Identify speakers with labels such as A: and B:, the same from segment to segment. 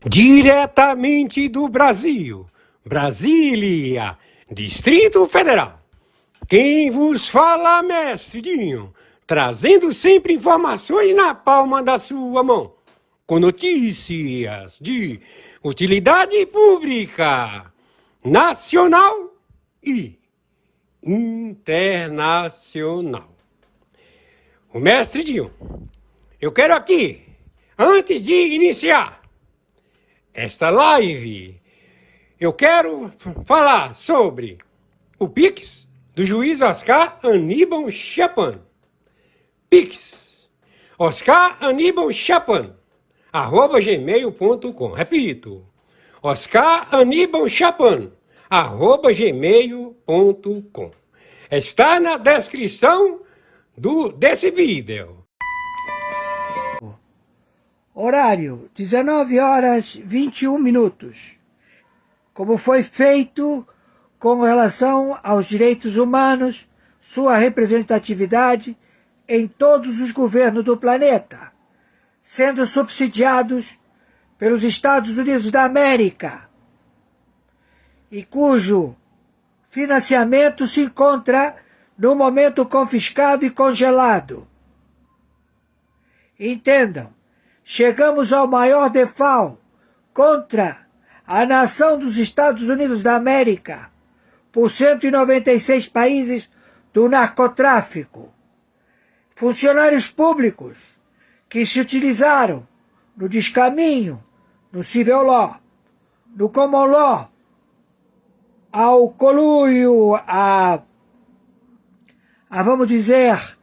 A: Diretamente do Brasil, Brasília, Distrito Federal. Quem vos fala, mestre Dinho, trazendo sempre informações na palma da sua mão, com notícias de utilidade pública, nacional e internacional. O mestre Dinho, eu quero aqui, antes de iniciar esta live, eu quero falar sobre o Pix do juiz Oscar Aníbal Chapan. Pix, Oscar Aníbal Chapan, @gmail.com. Repito, Oscar Aníbal Chapan, @gmail.com. Está na descrição desse vídeo.
B: Horário, 19h21. Como foi feito com relação aos direitos humanos, sua representatividade em todos os governos do planeta, sendo subsidiados pelos Estados Unidos da América, e cujo financiamento se encontra no momento confiscado e congelado. Entendam, chegamos ao maior default contra a nação dos Estados Unidos da América por 196 países do narcotráfico. Funcionários públicos que se utilizaram no descaminho, no civil law, no common law, ao conluio, vamos dizer,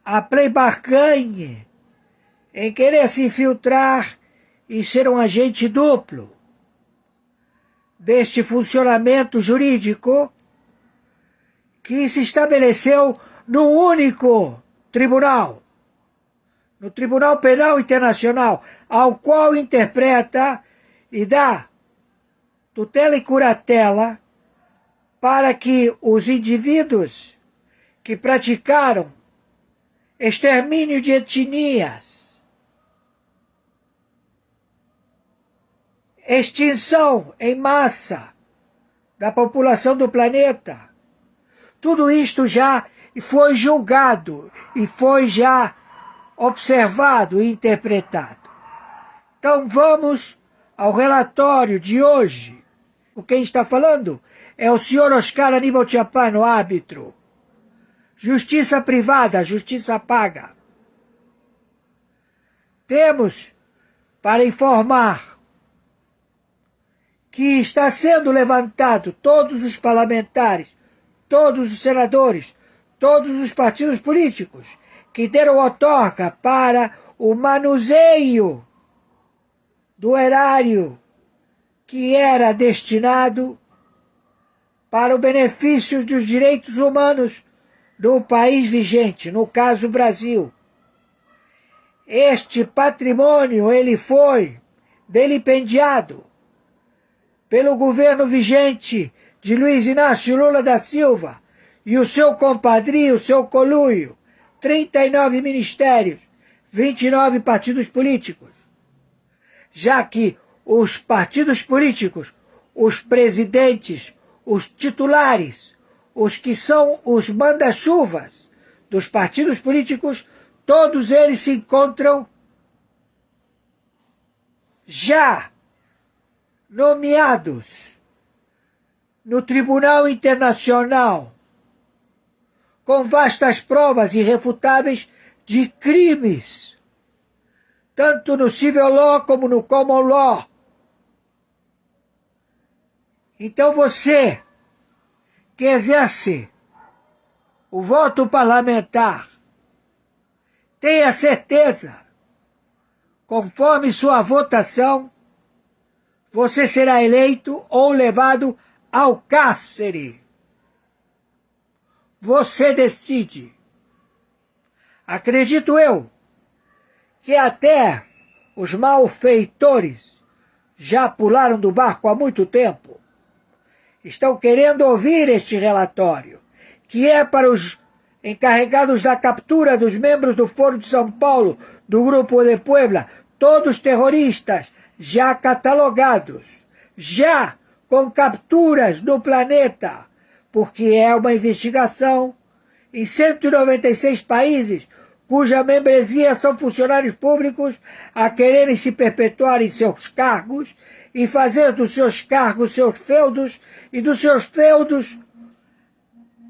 B: a play-barganhe, em querer se infiltrar e ser um agente duplo deste funcionamento jurídico que se estabeleceu num único tribunal, no Tribunal Penal Internacional, ao qual interpreta e dá tutela e curatela para que os indivíduos que praticaram extermínio de etnias, extinção em massa da população do planeta, tudo isto já foi julgado e foi já observado e interpretado. Então vamos ao relatório de hoje. Quem está falando é o senhor Oscar Aníbal Chapan, o árbitro. Justiça privada, justiça paga. Temos para informar que está sendo levantado todos os parlamentares, todos os senadores, todos os partidos políticos que deram outorga para o manuseio do erário que era destinado para o benefício dos direitos humanos do país vigente, no caso Brasil. Este patrimônio ele foi delipendiado pelo governo vigente de Luiz Inácio Lula da Silva e o seu compadrio, o seu conluio, 39 ministérios, 29 partidos políticos, já que os partidos políticos, os presidentes, os titulares, os que são os manda-chuvas dos partidos políticos, todos eles se encontram já nomeados no Tribunal Internacional com vastas provas irrefutáveis de crimes, tanto no civil law como no common law. Então você que exerce o voto parlamentar, tenha certeza, conforme sua votação, você será eleito ou levado ao cárcere. Você decide. Acredito eu que até os malfeitores já pularam do barco há muito tempo. Estão querendo ouvir este relatório, que é para os encarregados da captura dos membros do Foro de São Paulo, do Grupo de Puebla, todos terroristas, já catalogados, já com capturas no planeta, porque é uma investigação em 196 países, cuja membresia são funcionários públicos a quererem se perpetuar em seus cargos e fazer dos seus cargos seus feudos e dos seus feudos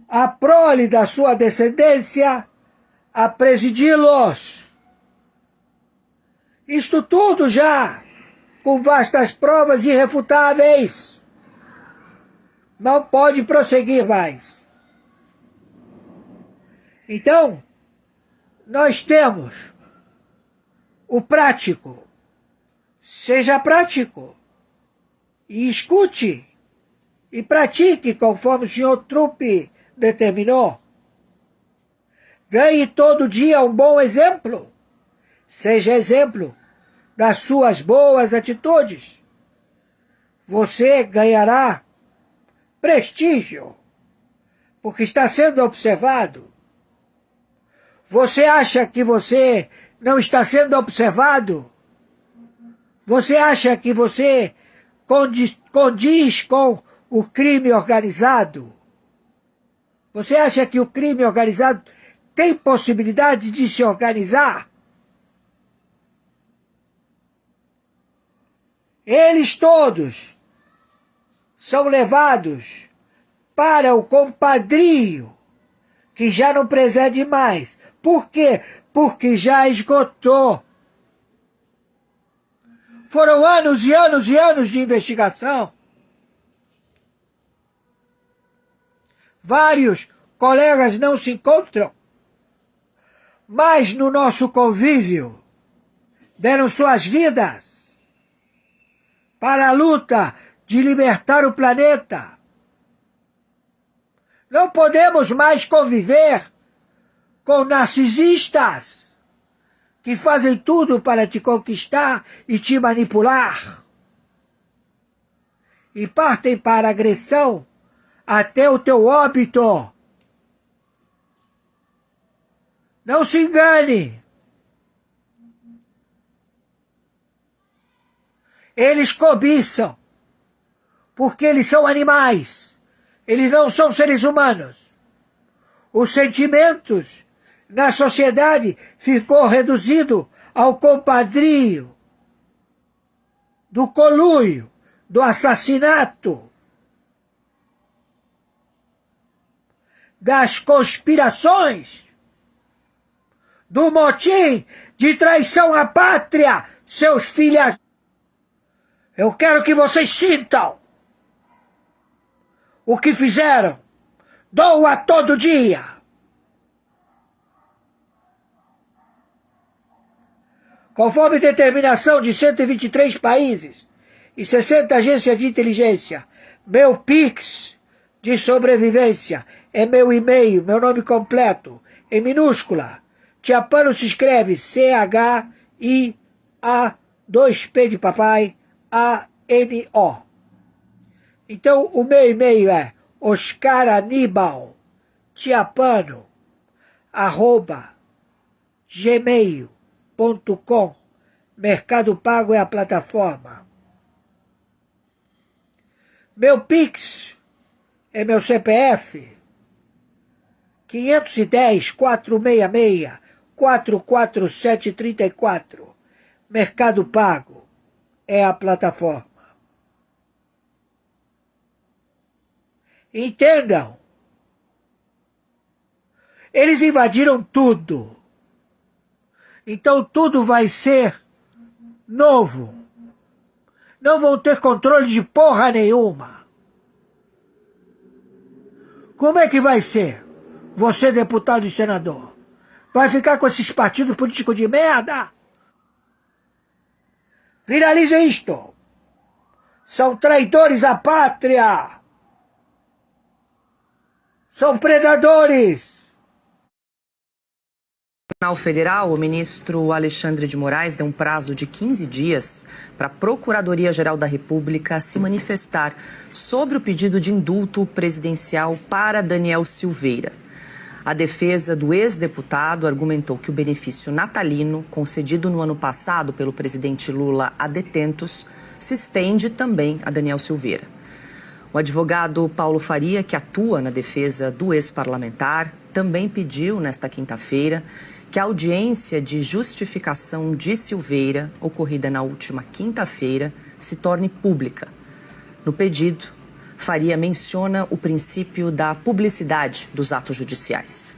B: a prole da sua descendência a presidi-los. Isto tudo já com vastas provas irrefutáveis. Não pode prosseguir mais. Então, nós temos o prático. Seja prático e escute e pratique conforme o senhor Trupp determinou. Ganhe todo dia um bom exemplo. Seja exemplo das suas boas atitudes. Você ganhará prestígio, porque está sendo observado. Você acha que você não está sendo observado? Você acha que você condiz com o crime organizado? Você acha que o crime organizado tem possibilidade de se organizar? Eles todos são levados para o compadrio, que já não preside mais. Por quê? Porque já esgotou. Foram anos e anos e anos de investigação. Vários colegas não se encontram, mas no nosso convívio deram suas vidas para a luta de libertar o planeta. Não podemos mais conviver com narcisistas que fazem tudo para te conquistar e te manipular. E partem para a agressão até o teu óbito. Não se engane. Eles cobiçam, porque eles são animais. Eles não são seres humanos. Os sentimentos na sociedade ficou reduzido ao compadrio, do conluio, do assassinato, das conspirações, do motim de traição à pátria, seus filhos. Eu quero que vocês sintam o que fizeram. Doa todo dia. Conforme determinação de 123 países e 60 agências de inteligência, meu Pix de sobrevivência é meu e-mail, meu nome completo, em minúscula. Chiapano se escreve C-H-I-A, 2P de papai, A-N-O. Então, o meu e-mail é oscaranibal@gmail.com. Mercado Pago é a plataforma. Meu Pix é meu CPF 510-466-44734. Mercado Pago é a plataforma. Entendam. Eles invadiram tudo. Então tudo vai ser novo. Não vão ter controle de porra nenhuma. Como é que vai ser? Você, deputado e senador, vai ficar com esses partidos políticos de merda? Viralize isto. São traidores à pátria. São predadores.
C: Tribunal Federal, o ministro Alexandre de Moraes deu um prazo de 15 dias para a Procuradoria-Geral da República se manifestar sobre o pedido de indulto presidencial para Daniel Silveira. A defesa do ex-deputado argumentou que o benefício natalino concedido no ano passado pelo presidente Lula a detentos se estende também a Daniel Silveira. O advogado Paulo Faria, que atua na defesa do ex-parlamentar, também pediu nesta quinta-feira que a audiência de justificação de Silveira, ocorrida na última quinta-feira, se torne pública. No pedido, Faria menciona o princípio da publicidade dos atos judiciais.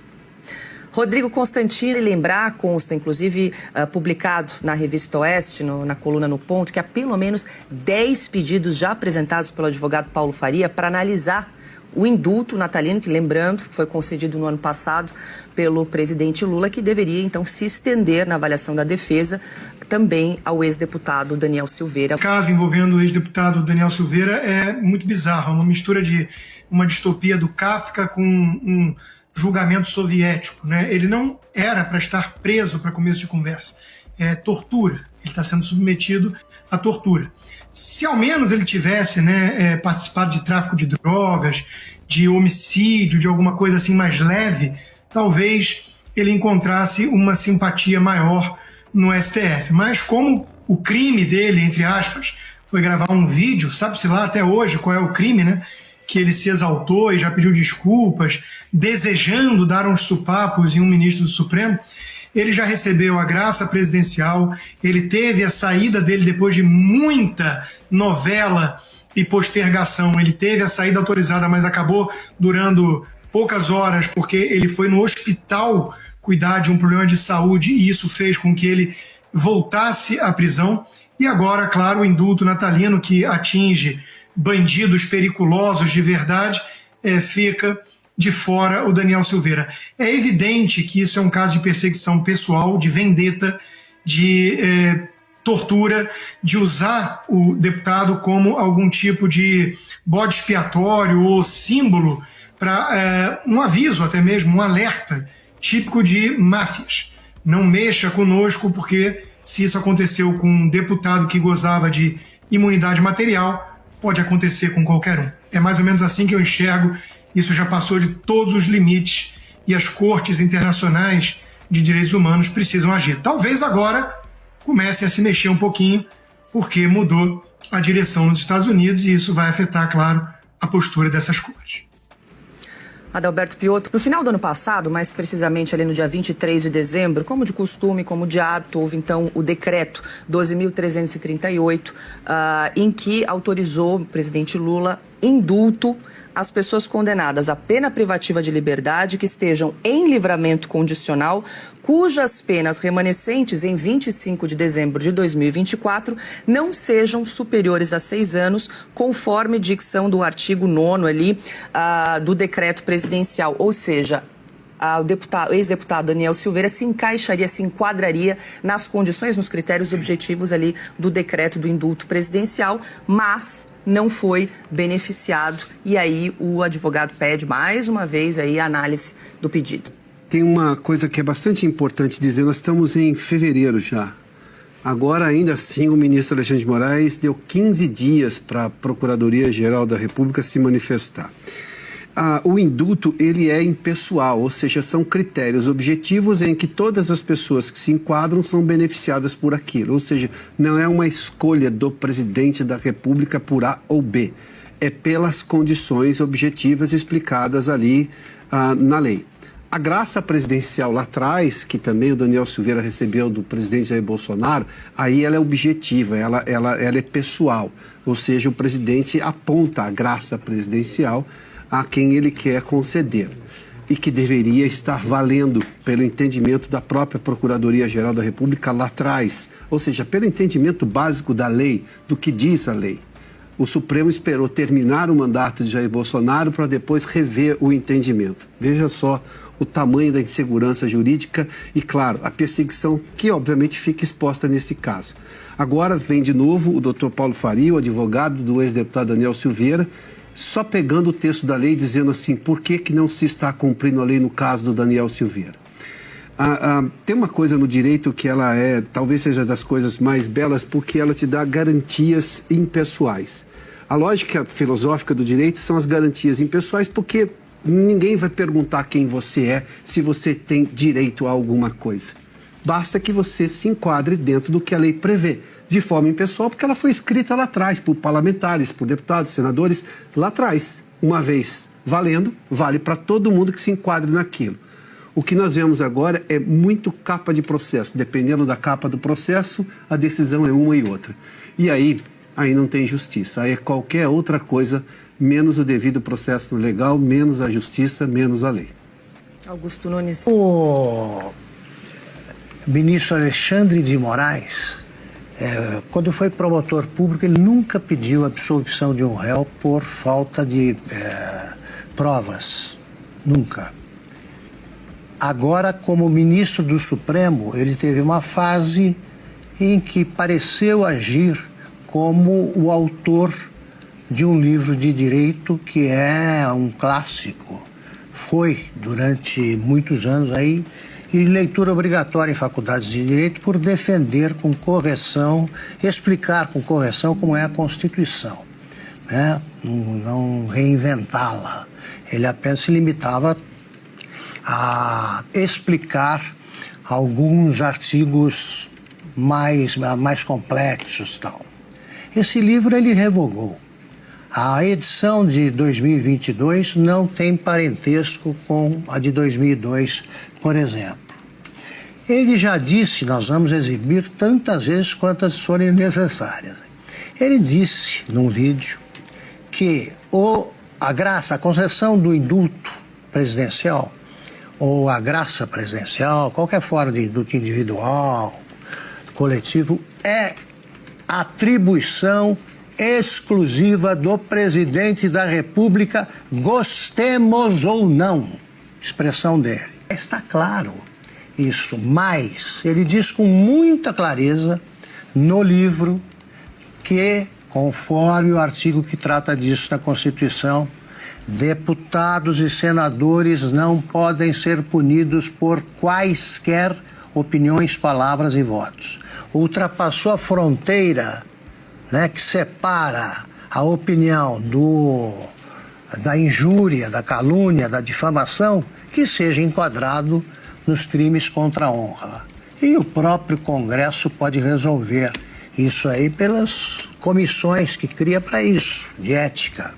C: Rodrigo Constantino, lembrar, consta inclusive publicado na Revista Oeste, na coluna No Ponto, que há pelo menos 10 pedidos já apresentados pelo advogado Paulo Faria para analisar o indulto natalino, que, lembrando, foi concedido no ano passado pelo presidente Lula, que deveria, então, se estender na avaliação da defesa também ao ex-deputado Daniel Silveira.
D: O caso envolvendo o ex-deputado Daniel Silveira é muito bizarro, uma mistura de uma distopia do Kafka com um julgamento soviético, né? Ele não era para estar preso para começo de conversa. É tortura. Ele está sendo submetido à tortura. Se ao menos ele tivesse, né, participado de tráfico de drogas, de homicídio, de alguma coisa assim mais leve, talvez ele encontrasse uma simpatia maior no STF. Mas como o crime dele, entre aspas, foi gravar um vídeo, sabe-se lá até hoje qual é o crime, né? Que ele se exaltou e já pediu desculpas, desejando dar uns supapos em um ministro do Supremo, ele já recebeu a graça presidencial, ele teve a saída dele depois de muita novela e postergação, ele teve a saída autorizada, mas acabou durando poucas horas, porque ele foi no hospital cuidar de um problema de saúde e isso fez com que ele voltasse à prisão. E agora, claro, o indulto natalino que atinge bandidos periculosos de verdade, fica de fora o Daniel Silveira. É evidente que isso é um caso de perseguição pessoal, de vendetta, de tortura, de usar o deputado como algum tipo de bode expiatório ou símbolo para um aviso, até mesmo um alerta típico de máfias. Não mexa conosco, porque se isso aconteceu com um deputado que gozava de imunidade material, pode acontecer com qualquer um. É mais ou menos assim que eu enxergo. Isso já passou de todos os limites e as cortes internacionais de direitos humanos precisam agir. Talvez agora comecem a se mexer um pouquinho, porque mudou a direção nos Estados Unidos e isso vai afetar, claro, a postura dessas cortes.
C: Adalberto Piotto, no final do ano passado, mais precisamente ali no dia 23 de dezembro, como de costume, como de hábito, houve então o decreto 12.338, em que autorizou o presidente Lula indulto às pessoas condenadas à pena privativa de liberdade que estejam em livramento condicional, cujas penas remanescentes em 25 de dezembro de 2024 não sejam superiores a 6 anos, conforme dicção do artigo 9º ali do decreto presidencial, ou seja, o ex-deputado Daniel Silveira se enquadraria nas condições, nos critérios objetivos ali do decreto do indulto presidencial, mas não foi beneficiado. E aí o advogado pede mais uma vez aí a análise do pedido.
E: Tem uma coisa que é bastante importante dizer, nós estamos em fevereiro já. Agora, ainda assim, o ministro Alexandre de Moraes deu 15 dias para a Procuradoria-Geral da República se manifestar. O indulto, ele é impessoal, ou seja, são critérios objetivos em que todas as pessoas que se enquadram são beneficiadas por aquilo. Ou seja, não é uma escolha do presidente da República por A ou B. É pelas condições objetivas explicadas ali na lei. A graça presidencial lá atrás, que também o Daniel Silveira recebeu do presidente Jair Bolsonaro, aí ela é objetiva, ela é pessoal. Ou seja, o presidente aponta a graça presidencial a quem ele quer conceder e que deveria estar valendo pelo entendimento da própria Procuradoria-Geral da República lá atrás, ou seja, pelo entendimento básico da lei, do que diz a lei. O Supremo esperou terminar o mandato de Jair Bolsonaro para depois rever o entendimento. Veja só o tamanho da insegurança jurídica e, claro, a perseguição que, obviamente, fica exposta nesse caso. Agora vem de novo o doutor Paulo Faria, o advogado do ex-deputado Daniel Silveira, só pegando o texto da lei, dizendo assim, por que não se está cumprindo a lei no caso do Daniel Silveira? Tem uma coisa no direito que ela talvez seja das coisas mais belas, porque ela te dá garantias impessoais. A lógica filosófica do direito são as garantias impessoais, porque ninguém vai perguntar quem você é se você tem direito a alguma coisa. Basta que você se enquadre dentro do que a lei prevê, de forma impessoal, porque ela foi escrita lá atrás, por parlamentares, por deputados, senadores, lá atrás. Uma vez valendo, vale para todo mundo que se enquadre naquilo. O que nós vemos agora é muito capa de processo. Dependendo da capa do processo, a decisão é uma e outra. E aí não tem justiça. Aí é qualquer outra coisa, menos o devido processo legal, menos a justiça, menos a lei.
C: Augusto Nunes.
F: O ministro Alexandre de Moraes, quando foi promotor público, ele nunca pediu a absolvição de um réu por falta de provas. Nunca. Agora, como ministro do Supremo, ele teve uma fase em que pareceu agir como o autor de um livro de direito que é um clássico. Foi, durante muitos anos aí, e leitura obrigatória em faculdades de direito por defender com correção, explicar com correção como é a Constituição, né? Não reinventá-la. Ele apenas se limitava a explicar alguns artigos mais complexos, tal. Esse livro ele revogou. A edição de 2022 não tem parentesco com a de 2002, por exemplo. Ele já disse, nós vamos exibir tantas vezes quantas forem necessárias. Ele disse num vídeo que a concessão do indulto presidencial ou a graça presidencial, qualquer forma de indulto individual, coletivo, é atribuição exclusiva do presidente da República, gostemos ou não, expressão dele. Está claro isso, mas ele diz com muita clareza no livro que, conforme o artigo que trata disso na Constituição, deputados e senadores não podem ser punidos por quaisquer opiniões, palavras e votos. Ultrapassou a fronteira, né, que separa a opinião da injúria, da calúnia, da difamação, que seja enquadrado nos crimes contra a honra. E o próprio Congresso pode resolver isso aí pelas comissões que cria para isso, de ética.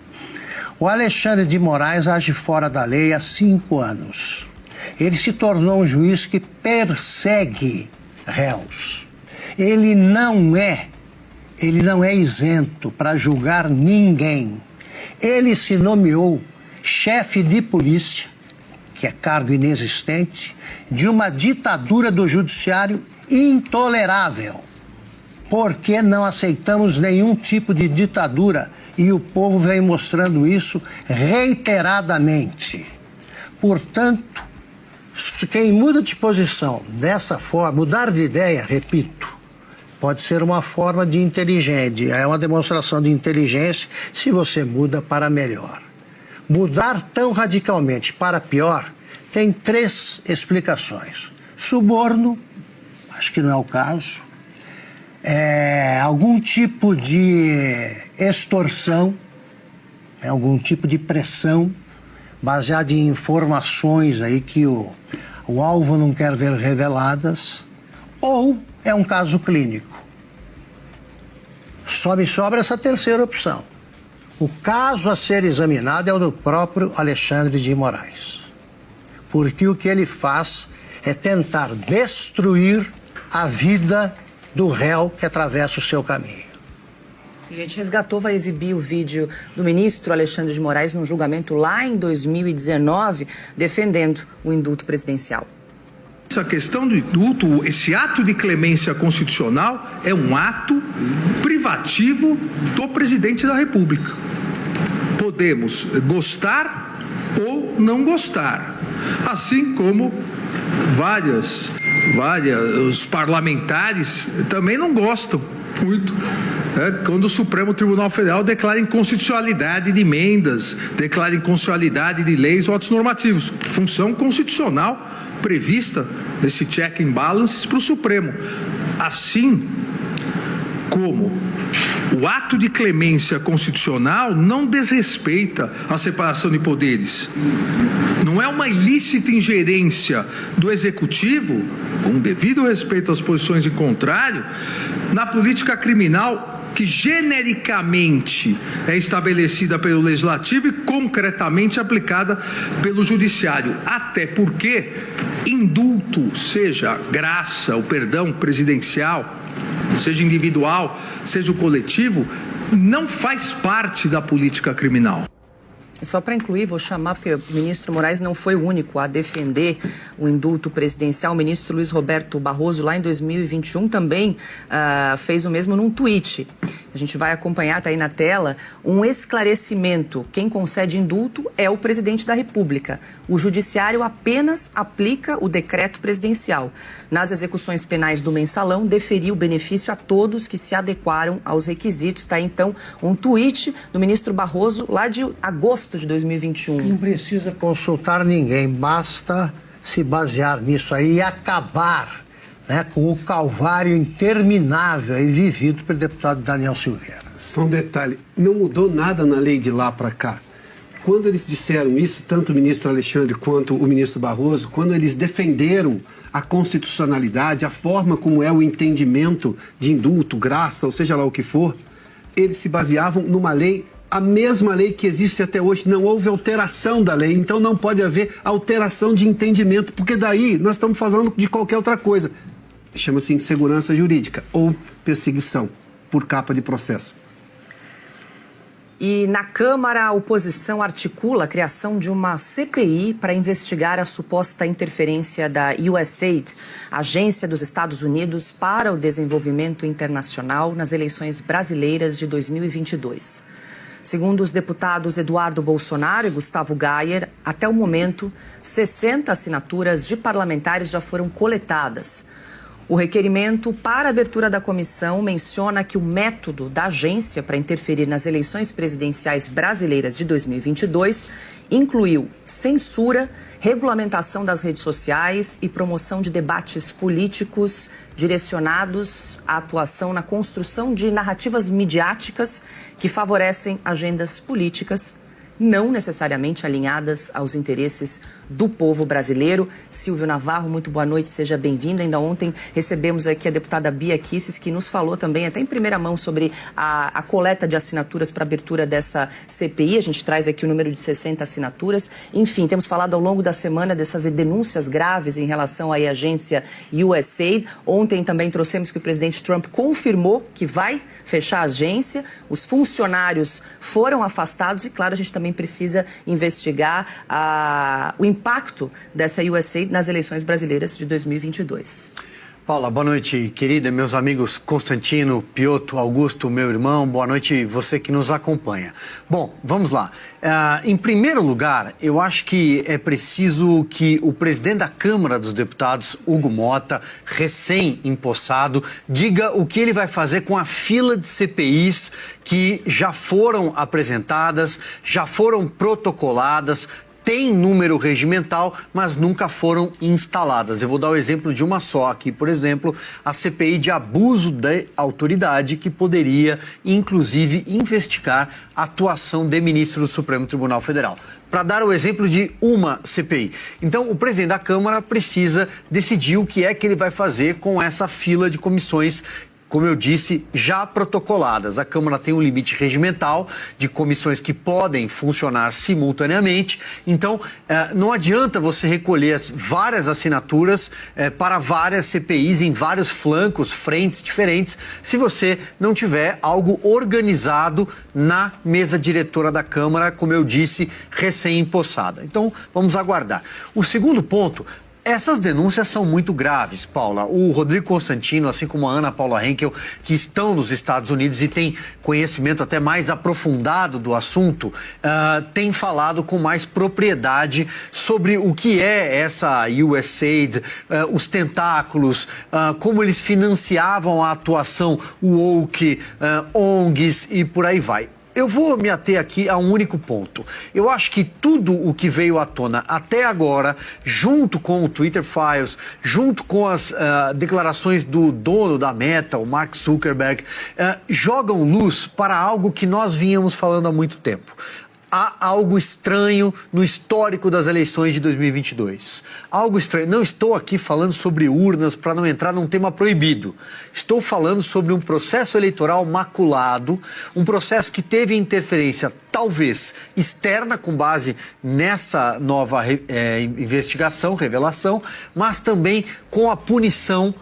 F: O Alexandre de Moraes age fora da lei há 5 anos. Ele se tornou um juiz que persegue réus. Ele não é isento para julgar ninguém. Ele se nomeou chefe de polícia, que é cargo inexistente, de uma ditadura do judiciário intolerável. Porque não aceitamos nenhum tipo de ditadura e o povo vem mostrando isso reiteradamente. Portanto, quem muda de posição dessa forma, mudar de ideia, repito, pode ser uma forma de inteligência, é uma demonstração de inteligência se você muda para melhor. Mudar tão radicalmente para pior tem 3 explicações. Suborno, acho que não é o caso. Algum tipo de extorsão, algum tipo de pressão, baseada em informações aí que o alvo não quer ver reveladas, ou é um caso clínico. Só me sobra essa terceira opção. O caso a ser examinado é o do próprio Alexandre de Moraes. Porque o que ele faz é tentar destruir a vida do réu que atravessa o seu caminho.
C: A gente resgatou, vai exibir o vídeo do ministro Alexandre de Moraes num julgamento lá em 2019, defendendo o indulto presidencial.
G: Essa questão do indulto, esse ato de clemência constitucional é um ato privativo do presidente da República. Podemos gostar ou não gostar, assim como os parlamentares também não gostam muito quando o Supremo Tribunal Federal declara inconstitucionalidade de emendas, declara inconstitucionalidade de leis ou atos normativos. Função constitucional prevista nesse check and balances para o Supremo. Assim como o ato de clemência constitucional não desrespeita a separação de poderes. Não é uma ilícita ingerência do Executivo, com devido respeito às posições em contrário, na política criminal que genericamente é estabelecida pelo Legislativo e concretamente aplicada pelo Judiciário. Até porque indulto, seja graça, o perdão presidencial, seja individual, seja o coletivo, não faz parte da política criminal.
C: Só para incluir, vou chamar, porque o ministro Moraes não foi o único a defender o indulto presidencial. O ministro Luiz Roberto Barroso, lá em 2021, também fez o mesmo num tweet. A gente vai acompanhar, está aí na tela, um esclarecimento. Quem concede indulto é o presidente da República. O judiciário apenas aplica o decreto presidencial. Nas execuções penais do mensalão, deferiu o benefício a todos que se adequaram aos requisitos. Está aí, então, um tweet do ministro Barroso, lá de agosto de 2021.
F: Não precisa consultar ninguém, basta se basear nisso aí e acabar, né, com o calvário interminável e vivido pelo deputado Daniel Silveira.
E: Só um detalhe, não mudou nada na lei de lá para cá. Quando eles disseram isso, tanto o ministro Alexandre quanto o ministro Barroso, quando eles defenderam a constitucionalidade, a forma como é o entendimento de indulto, graça, ou seja lá o que for, eles se baseavam numa lei, a mesma lei que existe até hoje. Não houve alteração da lei, então não pode haver alteração de entendimento, porque daí nós estamos falando de qualquer outra coisa. Chama-se insegurança jurídica ou perseguição por capa de processo.
C: E na Câmara, a oposição articula a criação de uma CPI para investigar a suposta interferência da USAID, Agência dos Estados Unidos para o Desenvolvimento Internacional, nas eleições brasileiras de 2022. Segundo os deputados Eduardo Bolsonaro e Gustavo Gayer, até o momento, 60 assinaturas de parlamentares já foram coletadas. O requerimento para a abertura da comissão menciona que o método da agência para interferir nas eleições presidenciais brasileiras de 2022 incluiu censura, regulamentação das redes sociais e promoção de debates políticos direcionados à atuação na construção de narrativas midiáticas que favorecem agendas políticas não necessariamente alinhadas aos interesses do povo brasileiro. Silvio Navarro, muito boa noite, seja bem-vinda. Ainda ontem recebemos aqui a deputada Bia Kicis, que nos falou também, até em primeira mão, sobre a coleta de assinaturas para a abertura dessa CPI. A gente traz aqui o número de 60 assinaturas. Enfim, temos falado ao longo da semana dessas denúncias graves em relação à agência USAID. Ontem também trouxemos que o presidente Trump confirmou que vai fechar a agência. Os funcionários foram afastados e, claro, a gente também precisa investigar o impacto dessa USAID nas eleições brasileiras de 2022.
H: Paula, boa noite, querida, meus amigos Constantino, Piotr, Augusto, meu irmão, boa noite você que nos acompanha. Bom, vamos lá. Em primeiro lugar, eu acho que é preciso que o presidente da Câmara dos Deputados, Hugo Mota, recém-empossado, diga o que ele vai fazer com a fila de CPIs que já foram apresentadas, já foram protocoladas, tem número regimental, mas nunca foram instaladas. Eu vou dar o exemplo de uma só aqui, por exemplo, a CPI de abuso de autoridade, que poderia, inclusive, investigar a atuação de ministro do Supremo Tribunal Federal. Para dar o exemplo de uma CPI. Então, o presidente da Câmara precisa decidir o que é que ele vai fazer com essa fila de comissões, como eu disse, já protocoladas. A Câmara tem um limite regimental de comissões que podem funcionar simultaneamente. Então, não adianta você recolher várias assinaturas para várias CPIs em vários flancos, frentes diferentes, se você não tiver algo organizado na mesa diretora da Câmara, como eu disse, recém-empossada. Então, vamos aguardar. O segundo ponto: essas denúncias são muito graves, Paula. O Rodrigo Constantino, assim como a Ana Paula Henkel, que estão nos Estados Unidos e têm conhecimento até mais aprofundado do assunto, têm falado com mais propriedade sobre o que é essa USAID, os tentáculos, como eles financiavam a atuação woke, ONGs e por aí vai. Eu vou me ater aqui a um único ponto. Eu acho que tudo o que veio à tona até agora, junto com o Twitter Files, junto com as declarações do dono da Meta, o Mark Zuckerberg, jogam luz para algo que nós vínhamos falando há muito tempo. Há algo estranho no histórico das eleições de 2022. Algo estranho. Não estou aqui falando sobre urnas para não entrar num tema proibido. Estou falando sobre um processo eleitoral maculado, um processo que teve interferência, talvez, externa, com base nessa nova investigação, revelação, mas também com a punição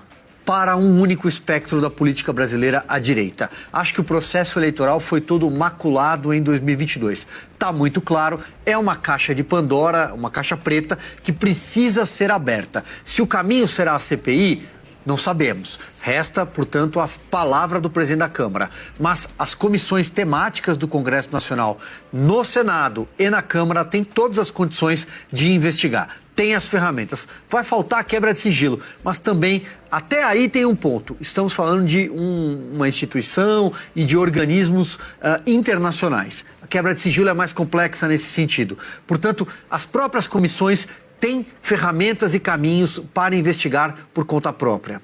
H: para um único espectro da política brasileira à direita. Acho que o processo eleitoral foi todo maculado em 2022. Está muito claro, é uma caixa de Pandora, uma caixa preta que precisa ser aberta. Se o caminho será a CPI, não sabemos. Resta, portanto, a palavra do presidente da Câmara. Mas as comissões temáticas do Congresso Nacional no Senado e na Câmara têm todas as condições de investigar. Tem as ferramentas. Vai faltar a quebra de sigilo, mas também, até aí tem um ponto. Estamos falando de uma instituição e de organismos internacionais. A quebra de sigilo é mais complexa nesse sentido. Portanto, as próprias comissões têm ferramentas e caminhos para investigar por conta própria.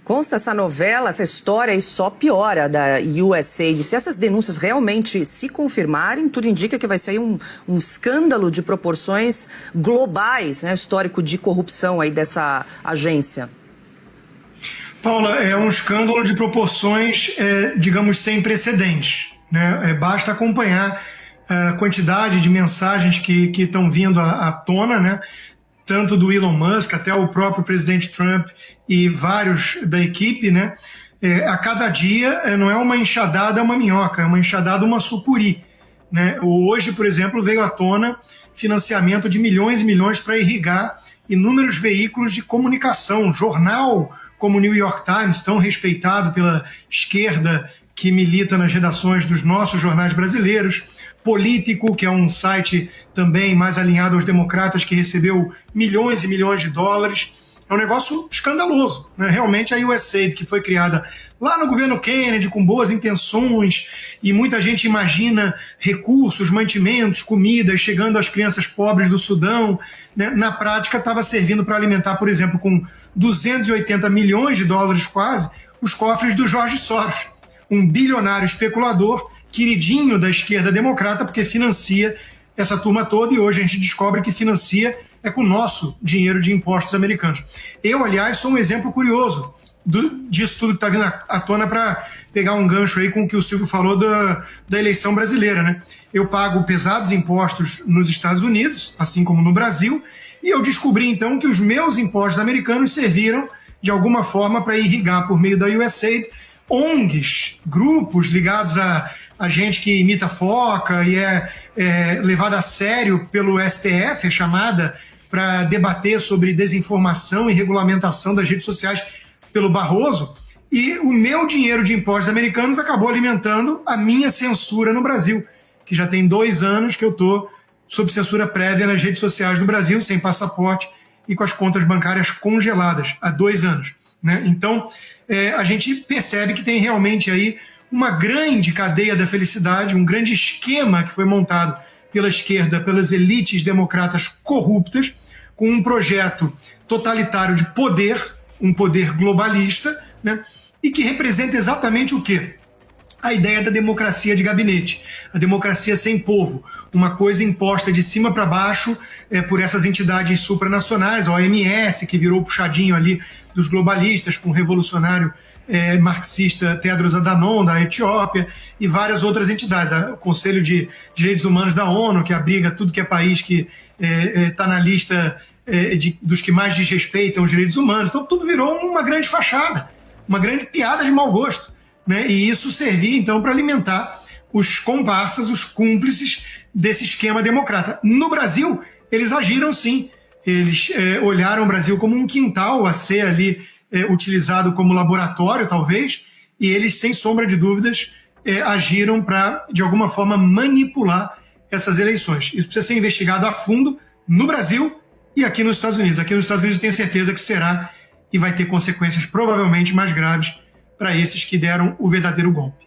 C: Consta essa novela, essa história e só piora da USAID. Se essas denúncias realmente se confirmarem, tudo indica que vai ser um escândalo de proporções globais, né? Histórico de corrupção aí dessa agência.
D: Paula, é um escândalo de proporções, digamos, sem precedentes, né? Basta acompanhar a quantidade de mensagens que estão vindo à tona, né? Tanto do Elon Musk até o próprio presidente Trump e vários da equipe, né? A cada dia não é uma enxadada, é uma minhoca, é uma enxadada, uma sucuri, né? Hoje, por exemplo, veio à tona financiamento de milhões e milhões para irrigar inúmeros veículos de comunicação, jornal como o New York Times, tão respeitado pela esquerda que milita nas redações dos nossos jornais brasileiros, Político, que é um site também mais alinhado aos democratas, que recebeu milhões e milhões de dólares. É um negócio escandaloso, né? Realmente a USAID, que foi criada lá no governo Kennedy com boas intenções, e muita gente imagina recursos, mantimentos, comidas chegando às crianças pobres do Sudão, né? Na prática estava servindo para alimentar, por exemplo, com 280 milhões de dólares quase, os cofres do Jorge Soros, um bilionário especulador queridinho da esquerda democrata, porque financia essa turma toda, e hoje a gente descobre que financia com o nosso dinheiro de impostos americanos. Eu, aliás, sou um exemplo curioso disso tudo que está vindo à tona, para pegar um gancho aí com o que o Silvio falou da eleição brasileira, né? Eu pago pesados impostos nos Estados Unidos, assim como no Brasil, e eu descobri então que os meus impostos americanos serviram de alguma forma para irrigar, por meio da USAID, ONGs, grupos ligados a gente que imita foca e é levada a sério pelo STF, é chamada para debater sobre desinformação e regulamentação das redes sociais pelo Barroso, e o meu dinheiro de impostos americanos acabou alimentando a minha censura no Brasil, que já tem 2 anos que eu estou sob censura prévia nas redes sociais do Brasil, sem passaporte e com as contas bancárias congeladas há 2 anos, né? Então, a gente percebe que tem realmente aí uma grande cadeia da felicidade, um grande esquema que foi montado pela esquerda, pelas elites democratas corruptas, com um projeto totalitário de poder, um poder globalista, né? E que representa exatamente o quê? A ideia da democracia de gabinete, a democracia sem povo, uma coisa imposta de cima para baixo por essas entidades supranacionais, a OMS, que virou puxadinho ali dos globalistas, com o revolucionário marxista Tedros Adhanom, da Etiópia, e várias outras entidades. O Conselho de Direitos Humanos da ONU, que abriga tudo que é país que está na lista dos que mais desrespeitam os direitos humanos. Então tudo virou uma grande fachada, uma grande piada de mau gosto, né? E isso servia então para alimentar os comparsas, os cúmplices desse esquema democrata. No Brasil, eles agiram sim. Eles olharam o Brasil como um quintal a ser ali utilizado como laboratório, talvez, e eles, sem sombra de dúvidas, agiram para, de alguma forma, manipular essas eleições. Isso precisa ser investigado a fundo no Brasil e aqui nos Estados Unidos. Aqui nos Estados Unidos eu tenho certeza que será, e vai ter consequências provavelmente mais graves para esses que deram o verdadeiro golpe.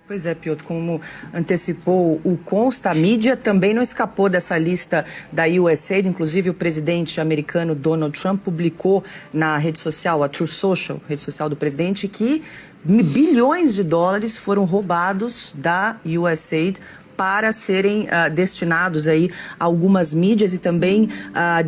C: Pois é, Piotr, como antecipou o Consta, a mídia também não escapou dessa lista da USAID. Inclusive, o presidente americano Donald Trump publicou na rede social, a Truth Social, rede social do presidente, que bilhões de dólares foram roubados da USAID para serem destinados aí a algumas mídias e também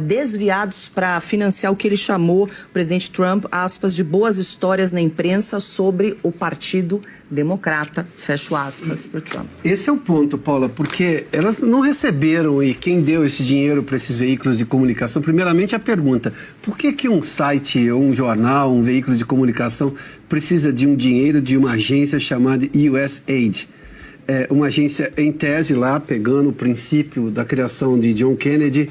C: desviados para financiar o que ele chamou, o presidente Trump, aspas, de boas histórias na imprensa sobre o Partido Democrata, fecho aspas, para o Trump.
E: Esse é o ponto, Paula, porque elas não receberam, e quem deu esse dinheiro para esses veículos de comunicação, primeiramente a pergunta, por que um site, um jornal, um veículo de comunicação precisa de um dinheiro de uma agência chamada USAID? Uma agência em tese lá, pegando o princípio da criação de John Kennedy,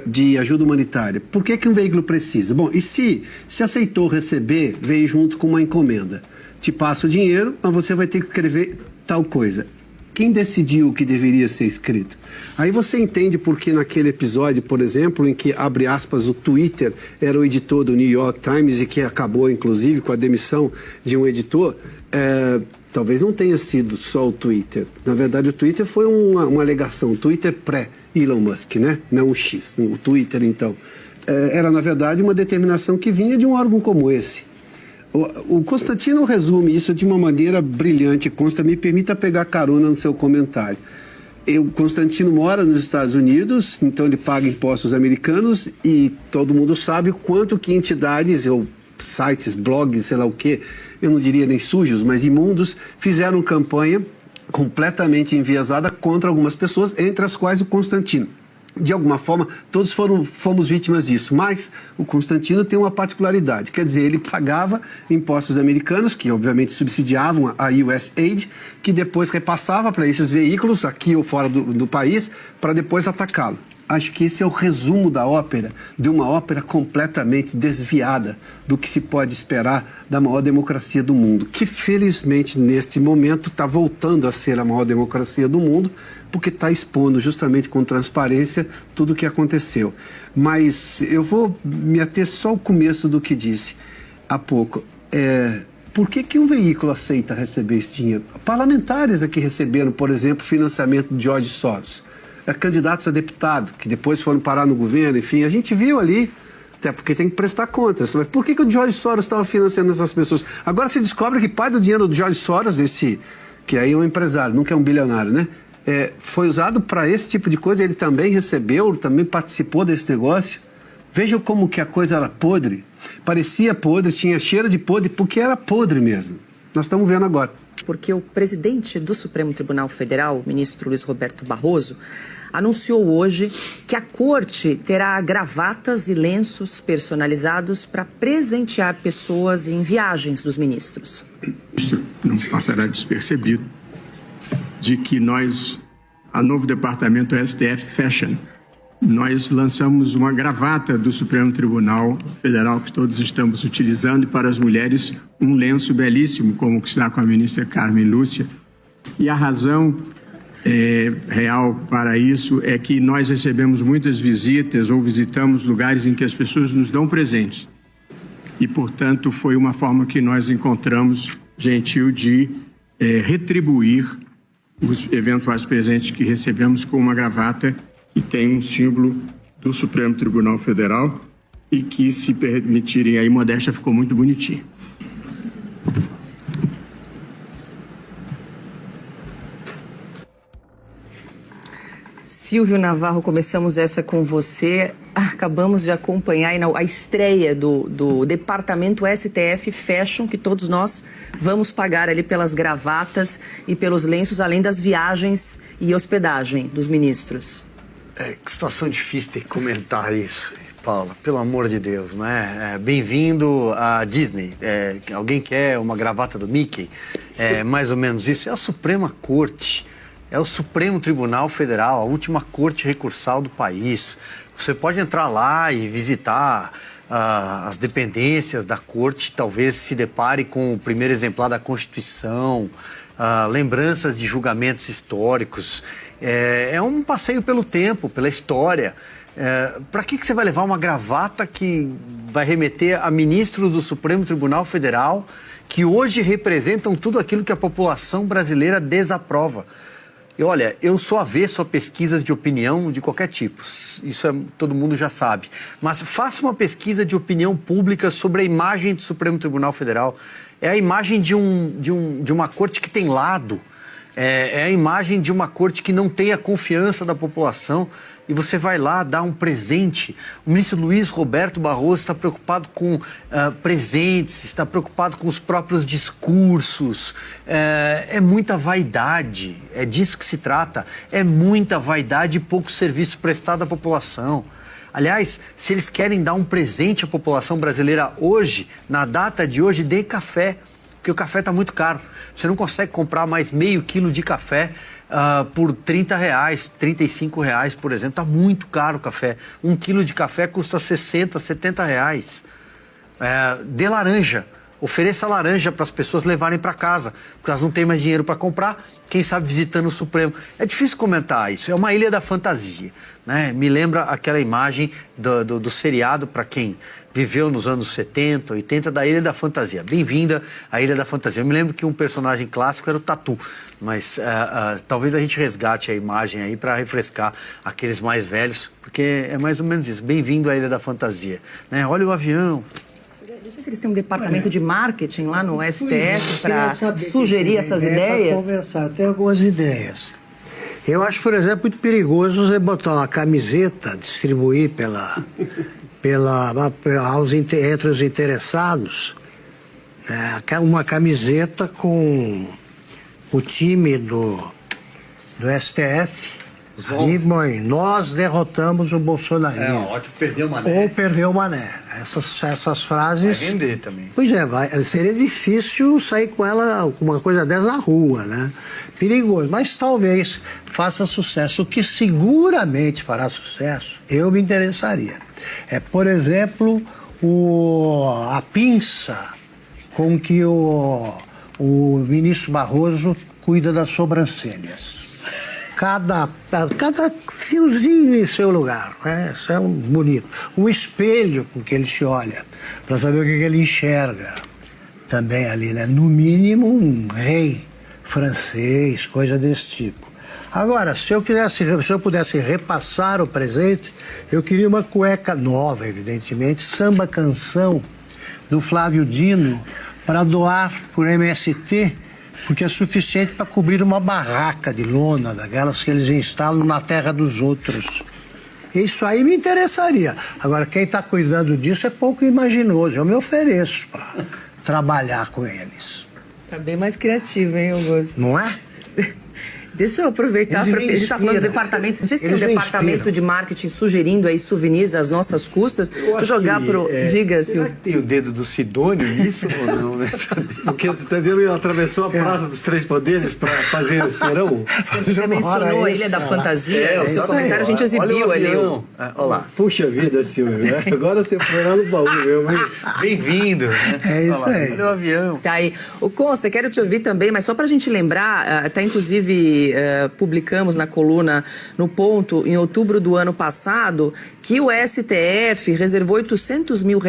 E: de ajuda humanitária. Por que um veículo precisa? Bom, e se aceitou receber, veio junto com uma encomenda. Te passa o dinheiro, mas você vai ter que escrever tal coisa. Quem decidiu o que deveria ser escrito? Aí você entende porque naquele episódio, por exemplo, em que, abre aspas, o Twitter era o editor do New York Times e que acabou, inclusive, com a demissão de um editor, talvez não tenha sido só o Twitter. Na verdade, o Twitter foi uma alegação. O Twitter pré-Elon Musk, né? Não o X. O Twitter, então. Era, na verdade, uma determinação que vinha de um órgão como esse. O Constantino resume isso de uma maneira brilhante. Consta, me permita pegar carona no seu comentário. O Constantino mora nos Estados Unidos, então ele paga impostos americanos e todo mundo sabe o quanto que entidades ou sites, blogs, sei lá o quê, eu não diria nem sujos, mas imundos, fizeram campanha completamente enviesada contra algumas pessoas, entre as quais o Constantino. De alguma forma, todos fomos vítimas disso, mas o Constantino tem uma particularidade, quer dizer, ele pagava impostos americanos, que obviamente subsidiavam a USAID, que depois repassava para esses veículos, aqui ou fora do país, para depois atacá-lo. Acho que esse é o resumo da ópera, de uma ópera completamente desviada do que se pode esperar da maior democracia do mundo, que felizmente neste momento está voltando a ser a maior democracia do mundo, porque está expondo justamente com transparência tudo o que aconteceu. Mas eu vou me ater só ao começo do que disse há pouco. Por que um veículo aceita receber esse dinheiro? Parlamentares aqui receberam, por exemplo, financiamento de George Soros. Candidatos a deputado, que depois foram parar no governo, enfim, a gente viu ali, até porque tem que prestar contas. Mas por que o George Soros estava financiando essas pessoas? Agora se descobre que parte do dinheiro do George Soros, que aí é um empresário, nunca é um bilionário, né? Foi usado para esse tipo de coisa, ele também recebeu, também participou desse negócio. Vejam como que a coisa era podre. Parecia podre, tinha cheiro de podre, porque era podre mesmo. Nós estamos vendo agora.
C: Porque o presidente do Supremo Tribunal Federal, o ministro Luiz Roberto Barroso, anunciou hoje que a corte terá gravatas e lenços personalizados para presentear pessoas em viagens dos ministros.
I: Isso não passará despercebido de que a novo departamento STF Fashion, nós lançamos uma gravata do Supremo Tribunal Federal que todos estamos utilizando, e para as mulheres um lenço belíssimo, como que está com a ministra Carmen Lúcia. E a razão real para isso é que nós recebemos muitas visitas ou visitamos lugares em que as pessoas nos dão presentes. E, portanto, foi uma forma que nós encontramos gentil de retribuir os eventuais presentes que recebemos com uma gravata que tem um símbolo do Supremo Tribunal Federal e que, se permitirem aí, modéstia, ficou muito bonitinho.
C: Silvio Navarro, começamos essa com você. Acabamos de acompanhar a estreia do departamento STF Fashion, que todos nós vamos pagar ali pelas gravatas e pelos lenços, além das viagens e hospedagem dos ministros.
H: Que situação difícil ter que comentar isso, Paula, pelo amor de Deus, né? Bem-vindo à Disney. Alguém quer uma gravata do Mickey? Mais ou menos isso. É a Suprema Corte. É o Supremo Tribunal Federal, a última corte recursal do país. Você pode entrar lá e visitar as dependências da corte, talvez se depare com o primeiro exemplar da Constituição, lembranças de julgamentos históricos. É um passeio pelo tempo, pela história. Para que você vai levar uma gravata que vai remeter a ministros do Supremo Tribunal Federal que hoje representam tudo aquilo que a população brasileira desaprova? E olha, eu sou avesso a pesquisas de opinião de qualquer tipo, isso todo mundo já sabe. Mas faça uma pesquisa de opinião pública sobre a imagem do Supremo Tribunal Federal. É a imagem de uma corte que tem lado, é a imagem de uma corte que não tem a confiança da população. E você vai lá dar um presente. O ministro Luiz Roberto Barroso está preocupado com presentes, está preocupado com os próprios discursos. É muita vaidade, é disso que se trata. É muita vaidade e pouco serviço prestado à população. Aliás, se eles querem dar um presente à população brasileira hoje, na data de hoje, dê café, porque o café está muito caro. Você não consegue comprar mais meio quilo de café por R$30, R$35, por exemplo. Está muito caro o café. 1 quilo de café custa R$60, R$70. Dê laranja. Ofereça laranja para as pessoas levarem para casa, porque elas não têm mais dinheiro para comprar, quem sabe visitando o Supremo. É difícil comentar isso, é uma ilha da fantasia, né? Me lembra aquela imagem do seriado, para quem viveu nos anos 70, 80, da Ilha da Fantasia. Bem-vinda à Ilha da Fantasia. Eu me lembro que um personagem clássico era o Tatu, mas talvez a gente resgate a imagem aí para refrescar aqueles mais velhos, porque é mais ou menos isso. Bem-vindo à Ilha da Fantasia, né? Olha o avião.
C: Não sei se eles têm um departamento de marketing lá no STF para sugerir essas ideias.
F: Conversar, tem algumas ideias. Eu acho, por exemplo, muito perigoso você botar uma camiseta, distribuir entre os interessados, uma camiseta com o time do STF. E, mãe, nós derrotamos o bolsonarismo.
H: Ótimo, perdeu o Mané.
F: Ou perdeu o Mané. Essas frases...
H: Vai render também.
F: Pois seria difícil sair com ela, com uma coisa dessa na rua, né? Perigoso, mas talvez faça sucesso. O que seguramente fará sucesso, eu me interessaria. Por exemplo, a pinça com que o ministro Barroso cuida das sobrancelhas. Cada fiozinho em seu lugar, né? Isso é bonito. O espelho com que ele se olha, para saber o que ele enxerga também ali, né? No mínimo um rei francês, coisa desse tipo. Agora, se eu pudesse repassar o presente, eu queria uma cueca nova, evidentemente, samba canção do Flávio Dino, para doar por MST, porque é suficiente para cobrir uma barraca de lona, daquelas que eles instalam na terra dos outros. Isso aí me interessaria. Agora, quem está cuidando disso é pouco imaginoso. Eu me ofereço para trabalhar com eles.
C: Tá bem mais criativo, hein, Augusto?
F: Não é?
C: Deixa eu aproveitar para... A gente está falando do departamento... Não sei se tem um departamento de marketing sugerindo aí souvenirs às nossas custas. Deixa eu jogar pro... Diga,
H: Silvio. Será que tem o dedo do Sidônio nisso ou não, né? Porque você está dizendo que ele atravessou a Praça dos Três Poderes para fazer serão?
C: Você mencionou a Ilha da Fantasia. O seu comentário a gente exibiu ali.
H: Olha lá. Puxa vida, Silvio. Né? Agora você foi lá no baú, meu. Bem-vindo. Né?
F: É isso aí.
H: Olha o avião.
C: Tá aí. O Consta, quero te ouvir também, mas só para a gente lembrar, até inclusive... publicamos na coluna No Ponto, em outubro do ano passado, que o STF reservou R$800 mil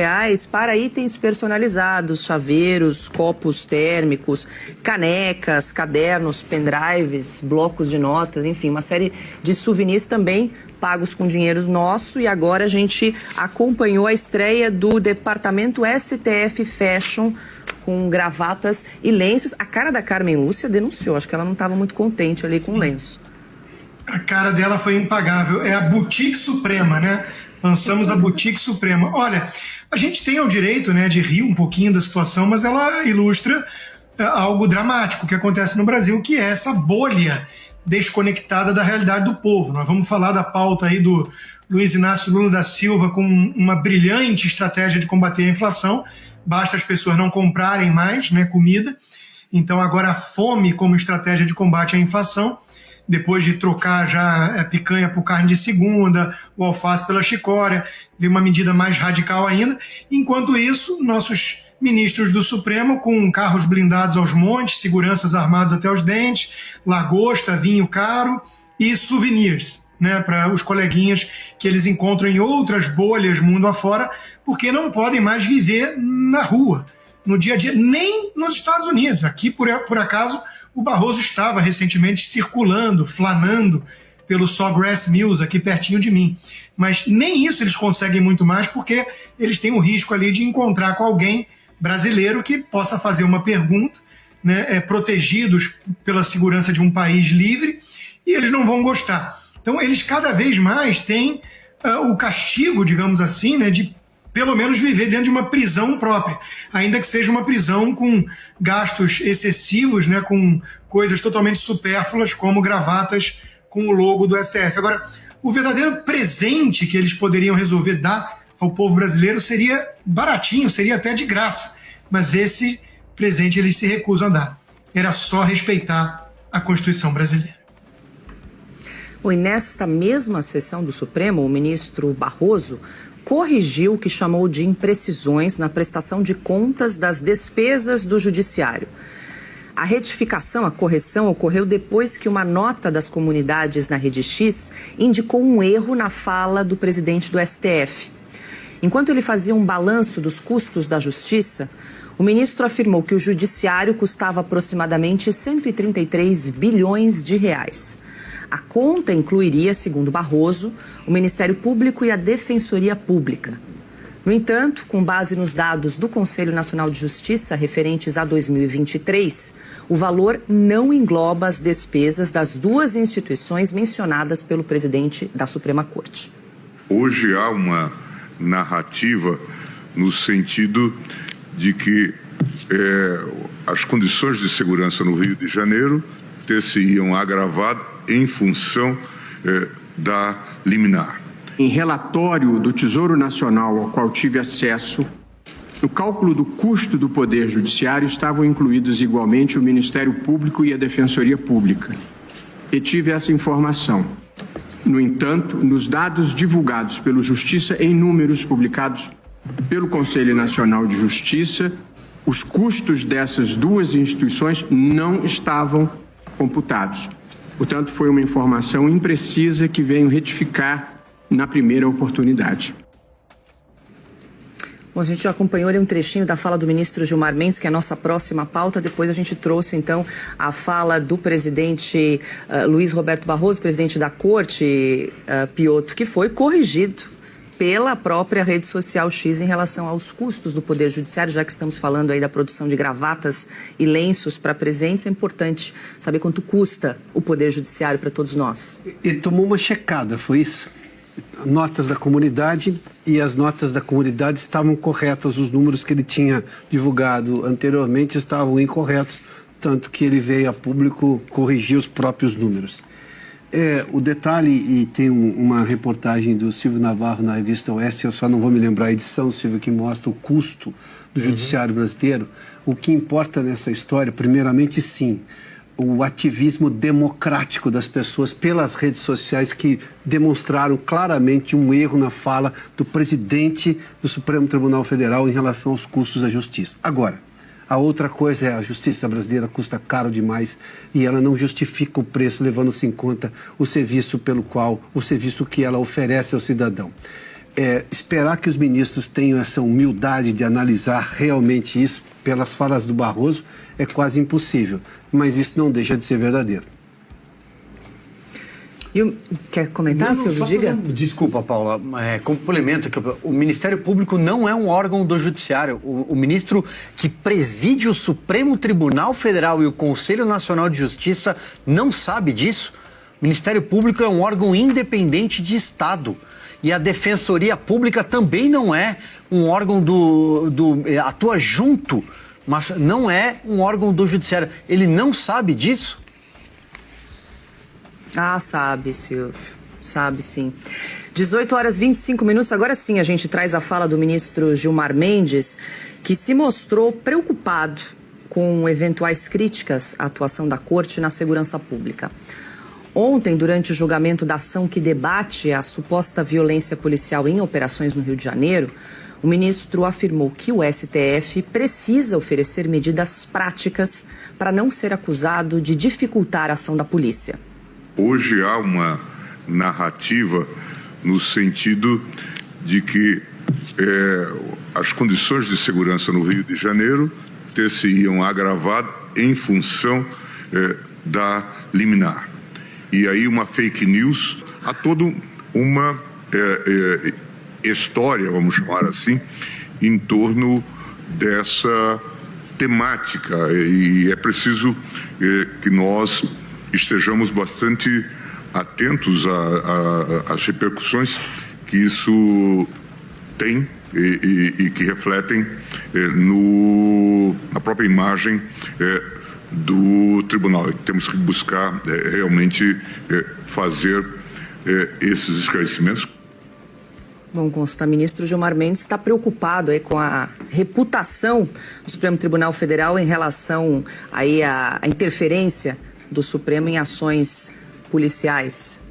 C: para itens personalizados, chaveiros, copos térmicos, canecas, cadernos, pendrives, blocos de notas, enfim, uma série de souvenirs também pagos com dinheiro nosso. E agora a gente acompanhou a estreia do departamento STF Fashion, com gravatas e lenços. A cara da Carmen Lúcia denunciou, acho que ela não estava muito contente ali com o lenço.
D: A cara dela foi impagável. É a Boutique Suprema, né? Lançamos a Boutique Suprema. Olha, a gente tem o direito, né, de rir um pouquinho da situação, mas ela ilustra algo dramático que acontece no Brasil, que é essa bolha desconectada da realidade do povo. Nós vamos falar da pauta aí do Luiz Inácio Lula da Silva com uma brilhante estratégia de combater a inflação. Basta as pessoas não comprarem mais, né, comida. Então agora a fome como estratégia de combate à inflação, depois de trocar já a picanha por carne de segunda, o alface pela chicória, veio uma medida mais radical ainda. Enquanto isso, nossos ministros do Supremo, com carros blindados aos montes, seguranças armados até os dentes, lagosta, vinho caro e souvenirs. né, para os coleguinhas que eles encontram em outras bolhas mundo afora, porque não podem mais viver na rua, no dia a dia, nem nos Estados Unidos. Aqui, por acaso, o Barroso estava recentemente circulando, flanando pelo Sawgrass Mills, aqui pertinho de mim. Mas nem isso eles conseguem muito mais, porque eles têm o risco ali de encontrar com alguém brasileiro que possa fazer uma pergunta, né, protegidos pela segurança de um país livre, e eles não vão gostar. Então, eles cada vez mais têm o castigo, digamos assim, né, de pelo menos viver dentro de uma prisão própria, ainda que seja uma prisão com gastos excessivos, né, com coisas totalmente supérfluas, como gravatas com o logo do STF. Agora, o verdadeiro presente que eles poderiam resolver dar ao povo brasileiro seria baratinho, seria até de graça, mas esse presente eles se recusam a dar. Era só respeitar a Constituição brasileira.
C: E nesta mesma sessão do Supremo, o ministro Barroso corrigiu o que chamou de imprecisões na prestação de contas das despesas do Judiciário. A retificação, a correção, ocorreu depois que uma nota das comunidades na Rede X indicou um erro na fala do presidente do STF. Enquanto ele fazia um balanço dos custos da Justiça, o ministro afirmou que o Judiciário custava aproximadamente 133 bilhões de reais. A conta incluiria, segundo Barroso, o Ministério Público e a Defensoria Pública. No entanto, com base nos dados do Conselho Nacional de Justiça referentes a 2023, o valor não engloba as despesas das duas instituições mencionadas pelo presidente da Suprema Corte.
J: Hoje há uma narrativa no sentido de que as condições de segurança no Rio de Janeiro ter-se-iam agravado em função da liminar.
I: Em relatório do Tesouro Nacional ao qual tive acesso, no cálculo do custo do Poder Judiciário estavam incluídos igualmente o Ministério Público e a Defensoria Pública. Retive essa informação. No entanto, nos dados divulgados pelo Justiça em números publicados pelo Conselho Nacional de Justiça, os custos dessas duas instituições não estavam computados. Portanto, foi uma informação imprecisa que venho retificar na primeira oportunidade.
C: Bom, a gente já acompanhou ali um trechinho da fala do ministro Gilmar Mendes, que é a nossa próxima pauta. Depois a gente trouxe, então, a fala do presidente Luiz Roberto Barroso, presidente da Corte, Piotr, que foi corrigido pela própria rede social X em relação aos custos do Poder Judiciário, já que estamos falando aí da produção de gravatas e lenços para presentes. É importante saber quanto custa o Poder Judiciário para todos nós.
E: Ele tomou uma checada, foi isso? Notas da comunidade, e as notas da comunidade estavam corretas, os números que ele tinha divulgado anteriormente estavam incorretos, tanto que ele veio a público corrigir os próprios números. O detalhe, e tem uma reportagem do Silvio Navarro na revista Oeste, eu só não vou me lembrar a edição, Silvio, que mostra o custo do judiciário brasileiro. O que importa nessa história, primeiramente, sim, o ativismo democrático das pessoas pelas redes sociais, que demonstraram claramente um erro na fala do presidente do Supremo Tribunal Federal em relação aos custos da justiça. Agora, a outra coisa é a justiça brasileira custa caro demais e ela não justifica o preço, levando-se em conta o serviço que ela oferece ao cidadão. Esperar que os ministros tenham essa humildade de analisar realmente isso pelas falas do Barroso é quase impossível, mas isso não deixa de ser verdadeiro.
C: Quer comentar, Silvio? Diga.
H: Desculpa, Paula, complemento que o Ministério Público não é um órgão do Judiciário. O ministro que preside o Supremo Tribunal Federal e o Conselho Nacional de Justiça não sabe disso. O Ministério Público é um órgão independente de Estado. E a Defensoria Pública também não é um órgão atua junto, mas não é um órgão do Judiciário. Ele não sabe disso?
C: Ah, sabe, Silvio. Sabe, sim. 18h25. Agora sim a gente traz a fala do ministro Gilmar Mendes, que se mostrou preocupado com eventuais críticas à atuação da Corte na segurança pública. Ontem, durante o julgamento da ação que debate a suposta violência policial em operações no Rio de Janeiro, o ministro afirmou que o STF precisa oferecer medidas práticas para não ser acusado de dificultar a ação da polícia.
J: Hoje há uma narrativa no sentido de que as condições de segurança no Rio de Janeiro ter-se-iam agravar em função da liminar. E aí uma fake news, há toda uma história, vamos chamar assim, em torno dessa temática, e é preciso que nós estejamos bastante atentos às repercussões que isso tem e que refletem na própria imagem do tribunal. Temos que buscar realmente fazer esses esclarecimentos.
C: Bom, consta, ministro Gilmar Mendes está preocupado aí com a reputação do Supremo Tribunal Federal em relação aí à interferência do Supremo em ações policiais.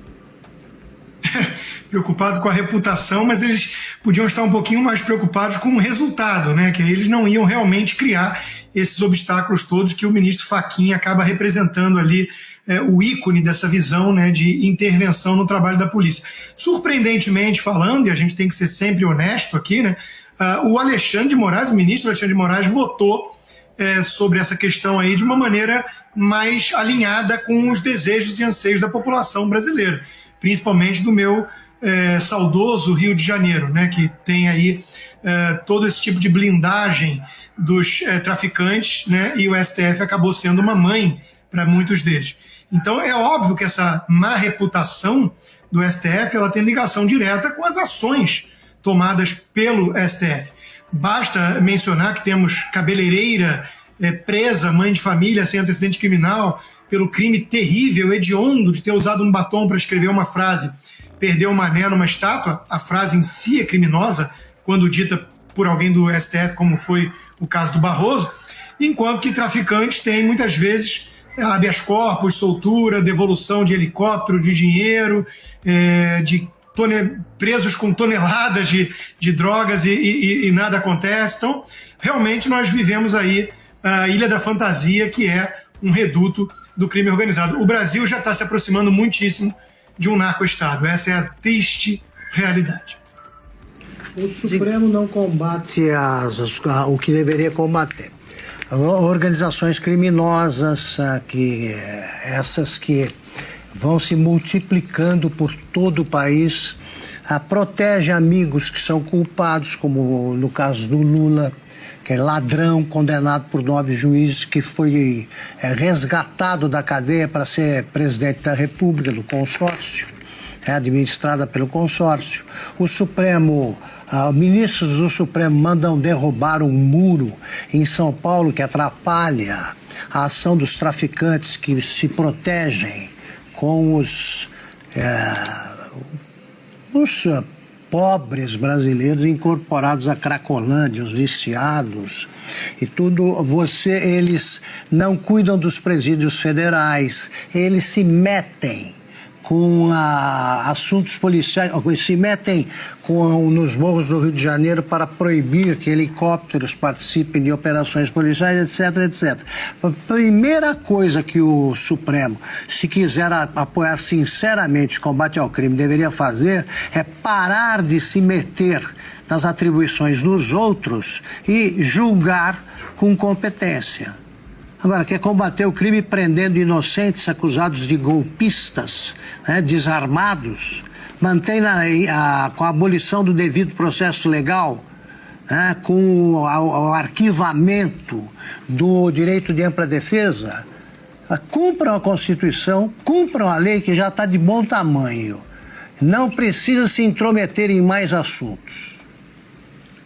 D: Preocupado com a reputação, mas eles podiam estar um pouquinho mais preocupados com o resultado, né? Que eles não iam realmente criar esses obstáculos todos que o ministro Fachin acaba representando ali, o ícone dessa visão, né, de intervenção no trabalho da polícia. Surpreendentemente falando, e a gente tem que ser sempre honesto aqui, né, o Alexandre de Moraes, o ministro Alexandre de Moraes, votou sobre essa questão aí de uma maneira mais alinhada com os desejos e anseios da população brasileira, principalmente do meu saudoso Rio de Janeiro, né, que tem aí todo esse tipo de blindagem dos traficantes, né, e o STF acabou sendo uma mãe para muitos deles. Então é óbvio que essa má reputação do STF ela tem ligação direta com as ações tomadas pelo STF. Basta mencionar que temos cabeleireira presa, mãe de família sem antecedente criminal, pelo crime terrível, hediondo, de ter usado um batom para escrever uma frase, perdeu o mané numa estátua. A frase em si é criminosa, quando dita por alguém do STF, como foi o caso do Barroso, enquanto que traficantes têm muitas vezes habeas corpus, soltura, devolução de helicóptero, de dinheiro, presos com toneladas de drogas e nada acontece. Então, realmente nós vivemos aí a Ilha da Fantasia, que é um reduto do crime organizado. O Brasil já está se aproximando muitíssimo de um narco-estado. Essa é a triste realidade.
F: O Supremo não combate o que deveria combater. Organizações criminosas, essas que vão se multiplicando por todo o país, protege amigos que são culpados, como no caso do Lula, que é ladrão condenado por 9 juízes, que foi resgatado da cadeia para ser presidente da República, do consórcio, administrada pelo consórcio. O Supremo... ministros do Supremo mandam derrubar um muro em São Paulo que atrapalha a ação dos traficantes que se protegem com os pobres brasileiros incorporados à Cracolândia, os viciados e tudo. Eles não cuidam dos presídios federais, eles se metem com assuntos policiais, se metem nos morros do Rio de Janeiro para proibir que helicópteros participem de operações policiais, etc, etc. A primeira coisa que o Supremo, se quiser apoiar sinceramente o combate ao crime, deveria fazer é parar de se meter nas atribuições dos outros e julgar com competência. Agora, quer combater o crime prendendo inocentes acusados de golpistas, desarmados, mantém com a abolição do devido processo legal, com o arquivamento do direito de ampla defesa, cumpram a Constituição, cumpram a lei que já está de bom tamanho. Não precisa se intrometer em mais assuntos.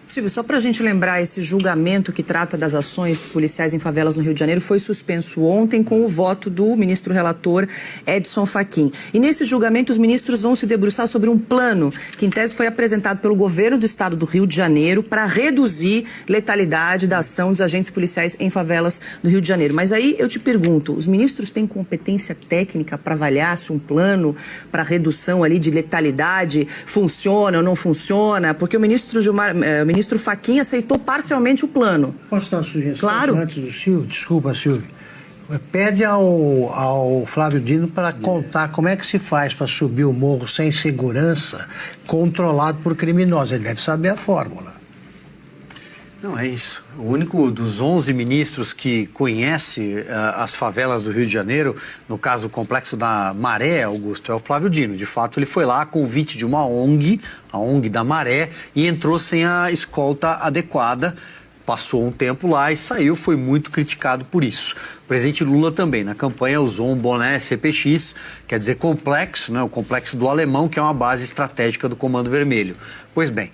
C: Silvio, só para a gente lembrar, esse julgamento que trata das ações policiais em favelas no Rio de Janeiro foi suspenso ontem com o voto do ministro relator Edson Fachin. E nesse julgamento os ministros vão se debruçar sobre um plano que em tese foi apresentado pelo governo do estado do Rio de Janeiro para reduzir letalidade da ação dos agentes policiais em favelas do Rio de Janeiro. Mas aí eu te pergunto, os ministros têm competência técnica para avaliar se um plano para redução ali de letalidade funciona ou não funciona? Porque o ministro Fachin aceitou parcialmente o plano.
F: Posso dar uma sugestão?
C: Claro.
F: Antes do Silvio? Desculpa, Silvio. Pede ao Flávio Dino para contar como é que se faz para subir o morro sem segurança, controlado por criminosos. Ele deve saber a fórmula.
H: Não, é isso. O único dos 11 ministros que conhece as favelas do Rio de Janeiro, no caso o Complexo da Maré, Augusto, é o Flávio Dino. De fato, ele foi lá a convite de uma ONG, a ONG da Maré, e entrou sem a escolta adequada. Passou um tempo lá e saiu, foi muito criticado por isso. O presidente Lula também, na campanha, usou um boné CPX, quer dizer complexo, né? O complexo do Alemão, que é uma base estratégica do Comando Vermelho. Pois bem,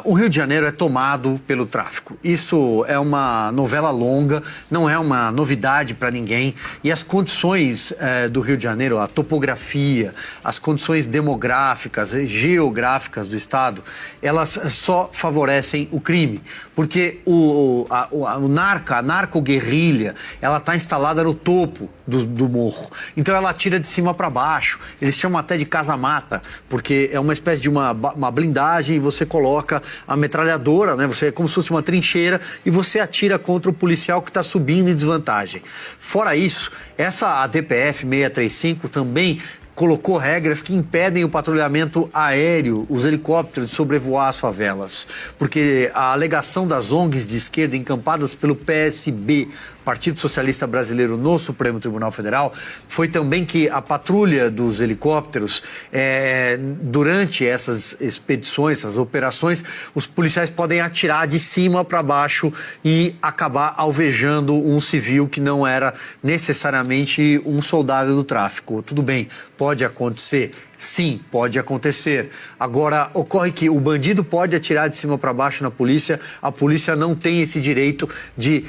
H: o Rio de Janeiro é tomado pelo tráfico. Isso é uma novela longa, não é uma novidade para ninguém. E as condições do Rio de Janeiro, a topografia, as condições demográficas, geográficas do Estado, elas só favorecem o crime. Porque a narco-guerrilha, ela está instalada no topo do morro. Então ela atira de cima para baixo. Eles chamam até de casa-mata, porque é uma espécie de uma blindagem e você coloca a metralhadora, né? Você é como se fosse uma trincheira e você atira contra o policial que está subindo em desvantagem. Fora isso, a DPF 635 também colocou regras que impedem o patrulhamento aéreo, os helicópteros de sobrevoar as favelas. Porque a alegação das ONGs de esquerda encampadas pelo PSB, Partido Socialista Brasileiro, no Supremo Tribunal Federal, foi também que a patrulha dos helicópteros, durante essas expedições, essas operações, os policiais podem atirar de cima para baixo e acabar alvejando um civil que não era necessariamente um soldado do tráfico. Tudo bem, pode acontecer. Sim, pode acontecer. Agora, ocorre que o bandido pode atirar de cima para baixo na polícia, a polícia não tem esse direito de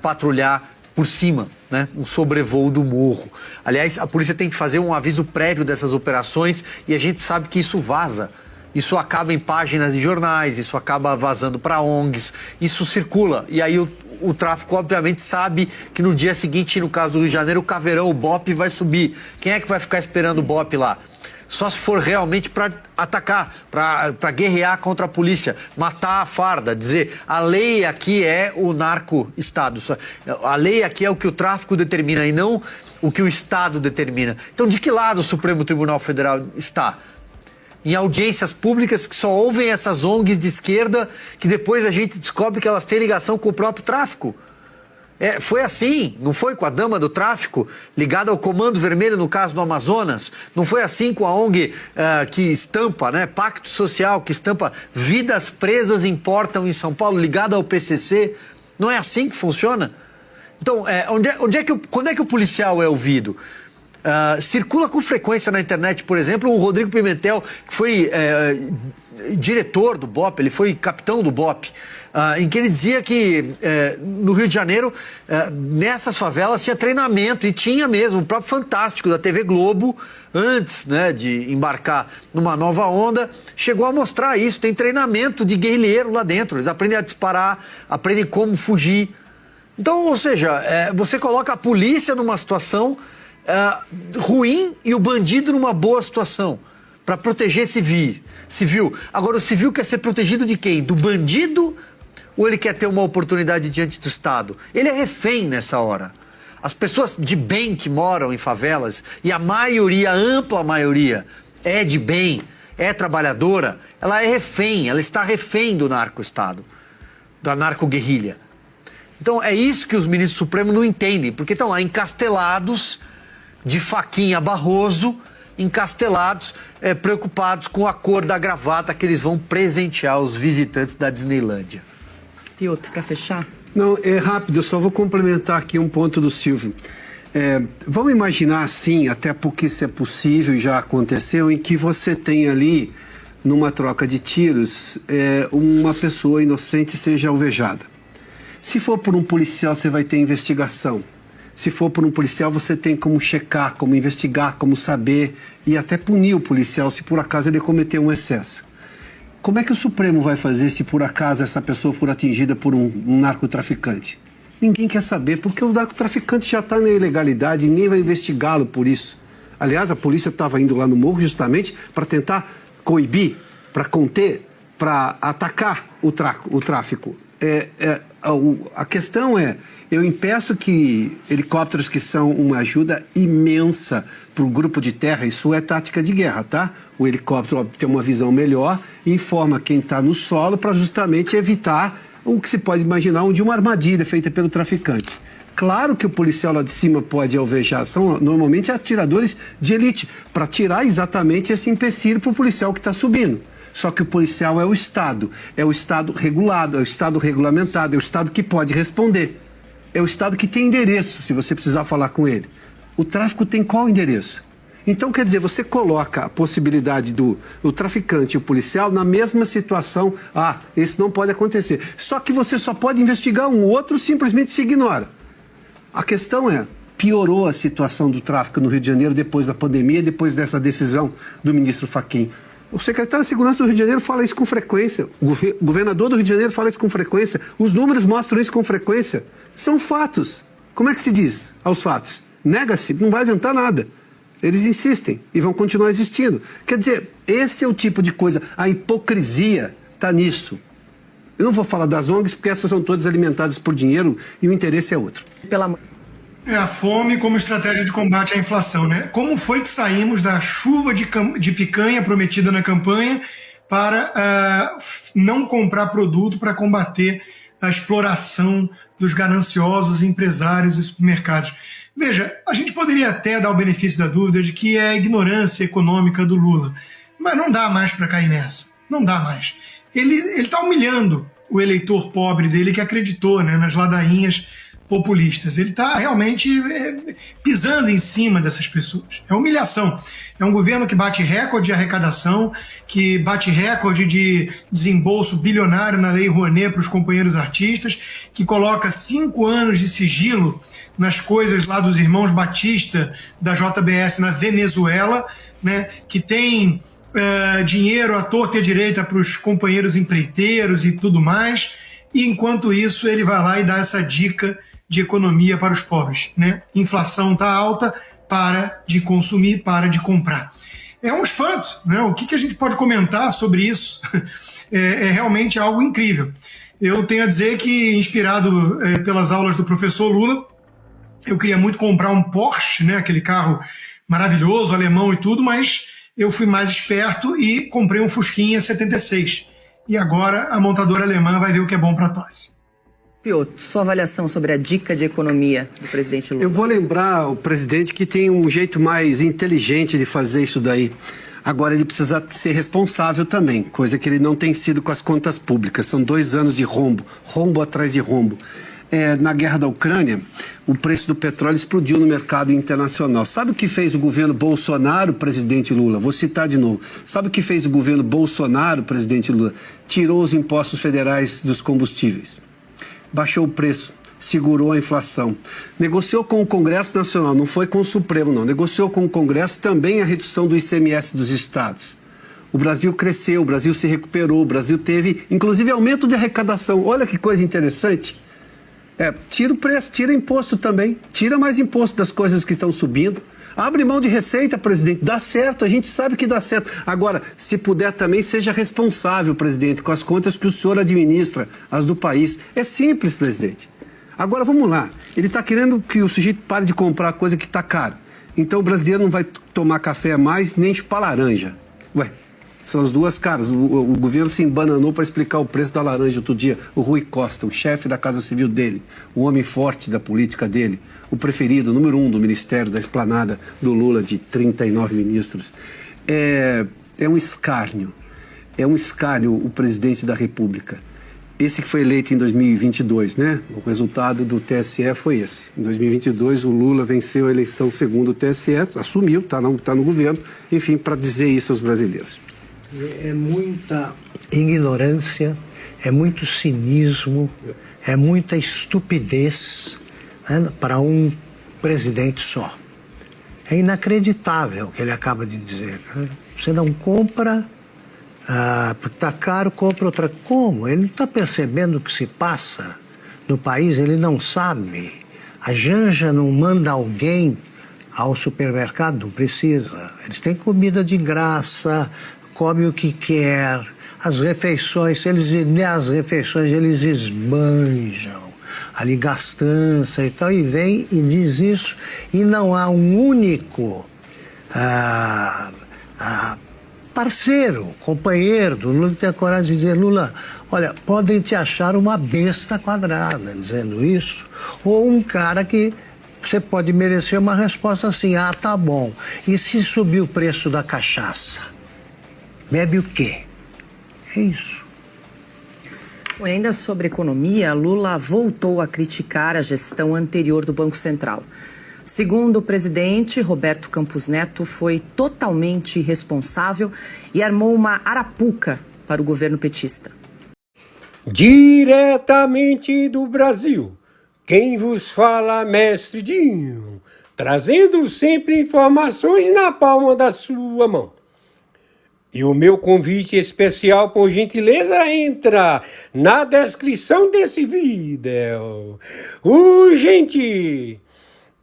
H: patrulhar por cima, né? Um sobrevoo do morro. Aliás, a polícia tem que fazer um aviso prévio dessas operações e a gente sabe que isso vaza. Isso acaba em páginas de jornais, isso acaba vazando para ONGs, isso circula. E aí o tráfico, obviamente, sabe que no dia seguinte, no caso do Rio de Janeiro, o caveirão, o BOPE vai subir. Quem é que vai ficar esperando o BOPE lá? Só se for realmente para atacar, para guerrear contra a polícia, matar a farda, dizer a lei aqui é o narco-estado, a lei aqui é o que o tráfico determina e não o que o Estado determina. Então, de que lado o Supremo Tribunal Federal está? Em audiências públicas que só ouvem essas ONGs de esquerda, que depois a gente descobre que elas têm ligação com o próprio tráfico. Foi assim, não foi com a dama do tráfico, ligada ao Comando Vermelho no caso do Amazonas? Não foi assim com a ONG que estampa, né, Pacto Social, que estampa Vidas Presas Importam em São Paulo, ligada ao PCC? Não é assim que funciona? Então, quando é que o policial é ouvido? Circula com frequência na internet, por exemplo, o Rodrigo Pimentel, que foi diretor do BOPE, ele foi capitão do BOPE, em que ele dizia que no Rio de Janeiro, nessas favelas tinha treinamento, e tinha mesmo, o próprio Fantástico da TV Globo, antes, né, de embarcar numa nova onda, chegou a mostrar isso, tem treinamento de guerrilheiro lá dentro, eles aprendem a disparar, aprendem como fugir. Então, ou seja, você coloca a polícia numa situação ruim e o bandido numa boa situação, para proteger civil. Agora, o civil quer ser protegido de quem? Do bandido ou ele quer ter uma oportunidade diante do Estado? Ele é refém nessa hora. As pessoas de bem que moram em favelas, e a maioria, a ampla maioria, é de bem, é trabalhadora, ela é refém, ela está refém do narco-estado, da narco-guerrilha. Então é isso que os ministros do Supremo não entendem, porque estão lá encastelados, de faquinha Barroso, encastelados, preocupados com a cor da gravata que eles vão presentear os visitantes da Disneylândia.
C: Piotr, para fechar?
E: Não, é rápido, eu só vou complementar aqui um ponto do Silvio. Vamos imaginar assim, até porque isso é possível e já aconteceu, em que você tem ali, numa troca de tiros, uma pessoa inocente seja alvejada. Se for por um policial, você vai ter investigação. Se for por um policial, você tem como checar, como investigar, como saber e até punir o policial se por acaso ele cometeu um excesso. Como é que o Supremo vai fazer se por acaso essa pessoa for atingida por um narcotraficante? Ninguém quer saber, porque o narcotraficante já está na ilegalidade, ninguém vai investigá-lo por isso. Aliás, a polícia estava indo lá no morro justamente para tentar coibir, para conter, para atacar o tráfico. A questão é Eu impeço que helicópteros que são uma ajuda imensa para o grupo de terra, isso é tática de guerra, tá? O helicóptero tem uma visão melhor e informa quem está no solo para justamente evitar o que se pode imaginar de uma armadilha feita pelo traficante. Claro que o policial lá de cima pode alvejar, são normalmente atiradores de elite, para tirar exatamente esse empecilho para o policial que está subindo. Só que o policial é o Estado regulado, é o Estado regulamentado, é o Estado que pode responder. É o Estado que tem endereço, se você precisar falar com ele. O tráfico tem qual endereço? Então, quer dizer, você coloca a possibilidade do traficante e o policial na mesma situação. Ah, isso não pode acontecer. Só que você só pode investigar um, o outro simplesmente se ignora. A questão é, piorou a situação do tráfico no Rio de Janeiro depois da pandemia, depois dessa decisão do ministro Fachin. O secretário de Segurança do Rio de Janeiro fala isso com frequência. O governador do Rio de Janeiro fala isso com frequência. Os números mostram isso com frequência. São fatos. Como é que se diz aos fatos? Nega-se, não vai adiantar nada. Eles insistem e vão continuar existindo. Quer dizer, esse é o tipo de coisa. A hipocrisia está nisso. Eu não vou falar das ONGs porque essas são todas alimentadas por dinheiro e o interesse é outro.
D: É a fome como estratégia de combate à inflação, né? Como foi que saímos da chuva de picanha prometida na campanha para não comprar produto para combater a exploração dos gananciosos empresários e supermercados? Veja, a gente poderia até dar o benefício da dúvida de que é a ignorância econômica do Lula, mas não dá mais para cair nessa, não dá mais. Ele está humilhando o eleitor pobre dele que acreditou, né, nas ladainhas populistas. Ele está realmente pisando em cima dessas pessoas. É humilhação. É um governo que bate recorde de arrecadação, que bate recorde de desembolso bilionário na Lei Rouanet para os companheiros artistas, que coloca 5 anos de sigilo nas coisas lá dos irmãos Batista da JBS na Venezuela, né, que tem dinheiro à torta e à direita para os companheiros empreiteiros e tudo mais, e enquanto isso ele vai lá e dá essa dica de economia para os pobres, né? Inflação está alta, para de consumir, para de comprar. É um espanto, né? O que a gente pode comentar sobre isso? É realmente algo incrível. Eu tenho a dizer que, inspirado pelas aulas do professor Lula, eu queria muito comprar um Porsche, né? Aquele carro maravilhoso, alemão e tudo, mas eu fui mais esperto e comprei um Fusquinha 76. E agora a montadora alemã vai ver o que é bom para a tosse.
C: Piotr, sua avaliação sobre a dica de economia do presidente Lula?
E: Eu vou lembrar o presidente que tem um jeito mais inteligente de fazer isso daí. Agora ele precisa ser responsável também, coisa que ele não tem sido com as contas públicas. São 2 anos de rombo, rombo atrás de rombo. Na guerra da Ucrânia, o preço do petróleo explodiu no mercado internacional. Sabe o que fez o governo Bolsonaro, presidente Lula? Vou citar de novo. Sabe o que fez o governo Bolsonaro, presidente Lula? Tirou os impostos federais dos combustíveis. Baixou o preço, segurou a inflação. Negociou com o Congresso Nacional, não foi com o Supremo, não. Negociou com o Congresso também a redução do ICMS dos estados. O Brasil cresceu, o Brasil se recuperou, o Brasil teve, inclusive, aumento de arrecadação. Olha que coisa interessante. Tira o preço, tira imposto também. Tira mais imposto das coisas que estão subindo. Abre mão de receita, presidente. Dá certo, a gente sabe que dá certo. Agora, se puder também, seja responsável, presidente, com as contas que o senhor administra, as do país. É simples, presidente. Agora, vamos lá. Ele está querendo que o sujeito pare de comprar coisa que está cara. Então, o brasileiro não vai tomar café mais, nem chupar laranja. Ué, são as duas caras. O governo se embananou para explicar o preço da laranja outro dia. O Rui Costa, o chefe da Casa Civil dele, o homem forte da política dele, o preferido, número 1 do Ministério da Esplanada do Lula, de 39 ministros. É um escárnio. É um escárnio o presidente da República. Esse que foi eleito em 2022, né? O resultado do TSE foi esse. Em 2022, o Lula venceu a eleição segundo o TSE, assumiu, está no governo, enfim, para dizer isso aos brasileiros.
F: É muita ignorância, é muito cinismo, é muita estupidez, né, para um presidente só. É inacreditável o que ele acaba de dizer. Você não compra, porque está caro, compra outra. Como? Ele não está percebendo o que se passa no país, ele não sabe. A Janja não manda alguém ao supermercado, não precisa. Eles têm comida de graça, come o que quer, as refeições eles esbanjam. ali gastança e tal, e vem e diz isso, e não há um único parceiro, companheiro do Lula que tem a coragem de dizer: Lula, olha, podem te achar uma besta quadrada dizendo isso, ou um cara que você pode merecer uma resposta assim: ah, tá bom, e se subir o preço da cachaça? Bebe o quê? É isso.
C: Ainda sobre economia, Lula voltou a criticar a gestão anterior do Banco Central. Segundo o presidente, Roberto Campos Neto foi totalmente irresponsável e armou uma arapuca para o governo petista.
A: Diretamente do Brasil, quem vos fala, mestre Dinho, trazendo sempre informações na palma da sua mão. E o meu convite especial, por gentileza, entra na descrição desse vídeo. Urgente!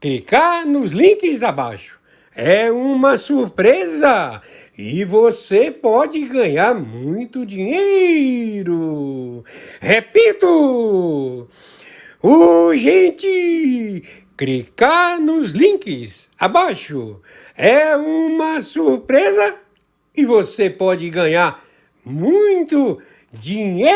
A: Clicar nos links abaixo. É uma surpresa e você pode ganhar muito dinheiro. Repito! Urgente! Clicar nos links abaixo. É uma surpresa e você pode ganhar muito dinheiro.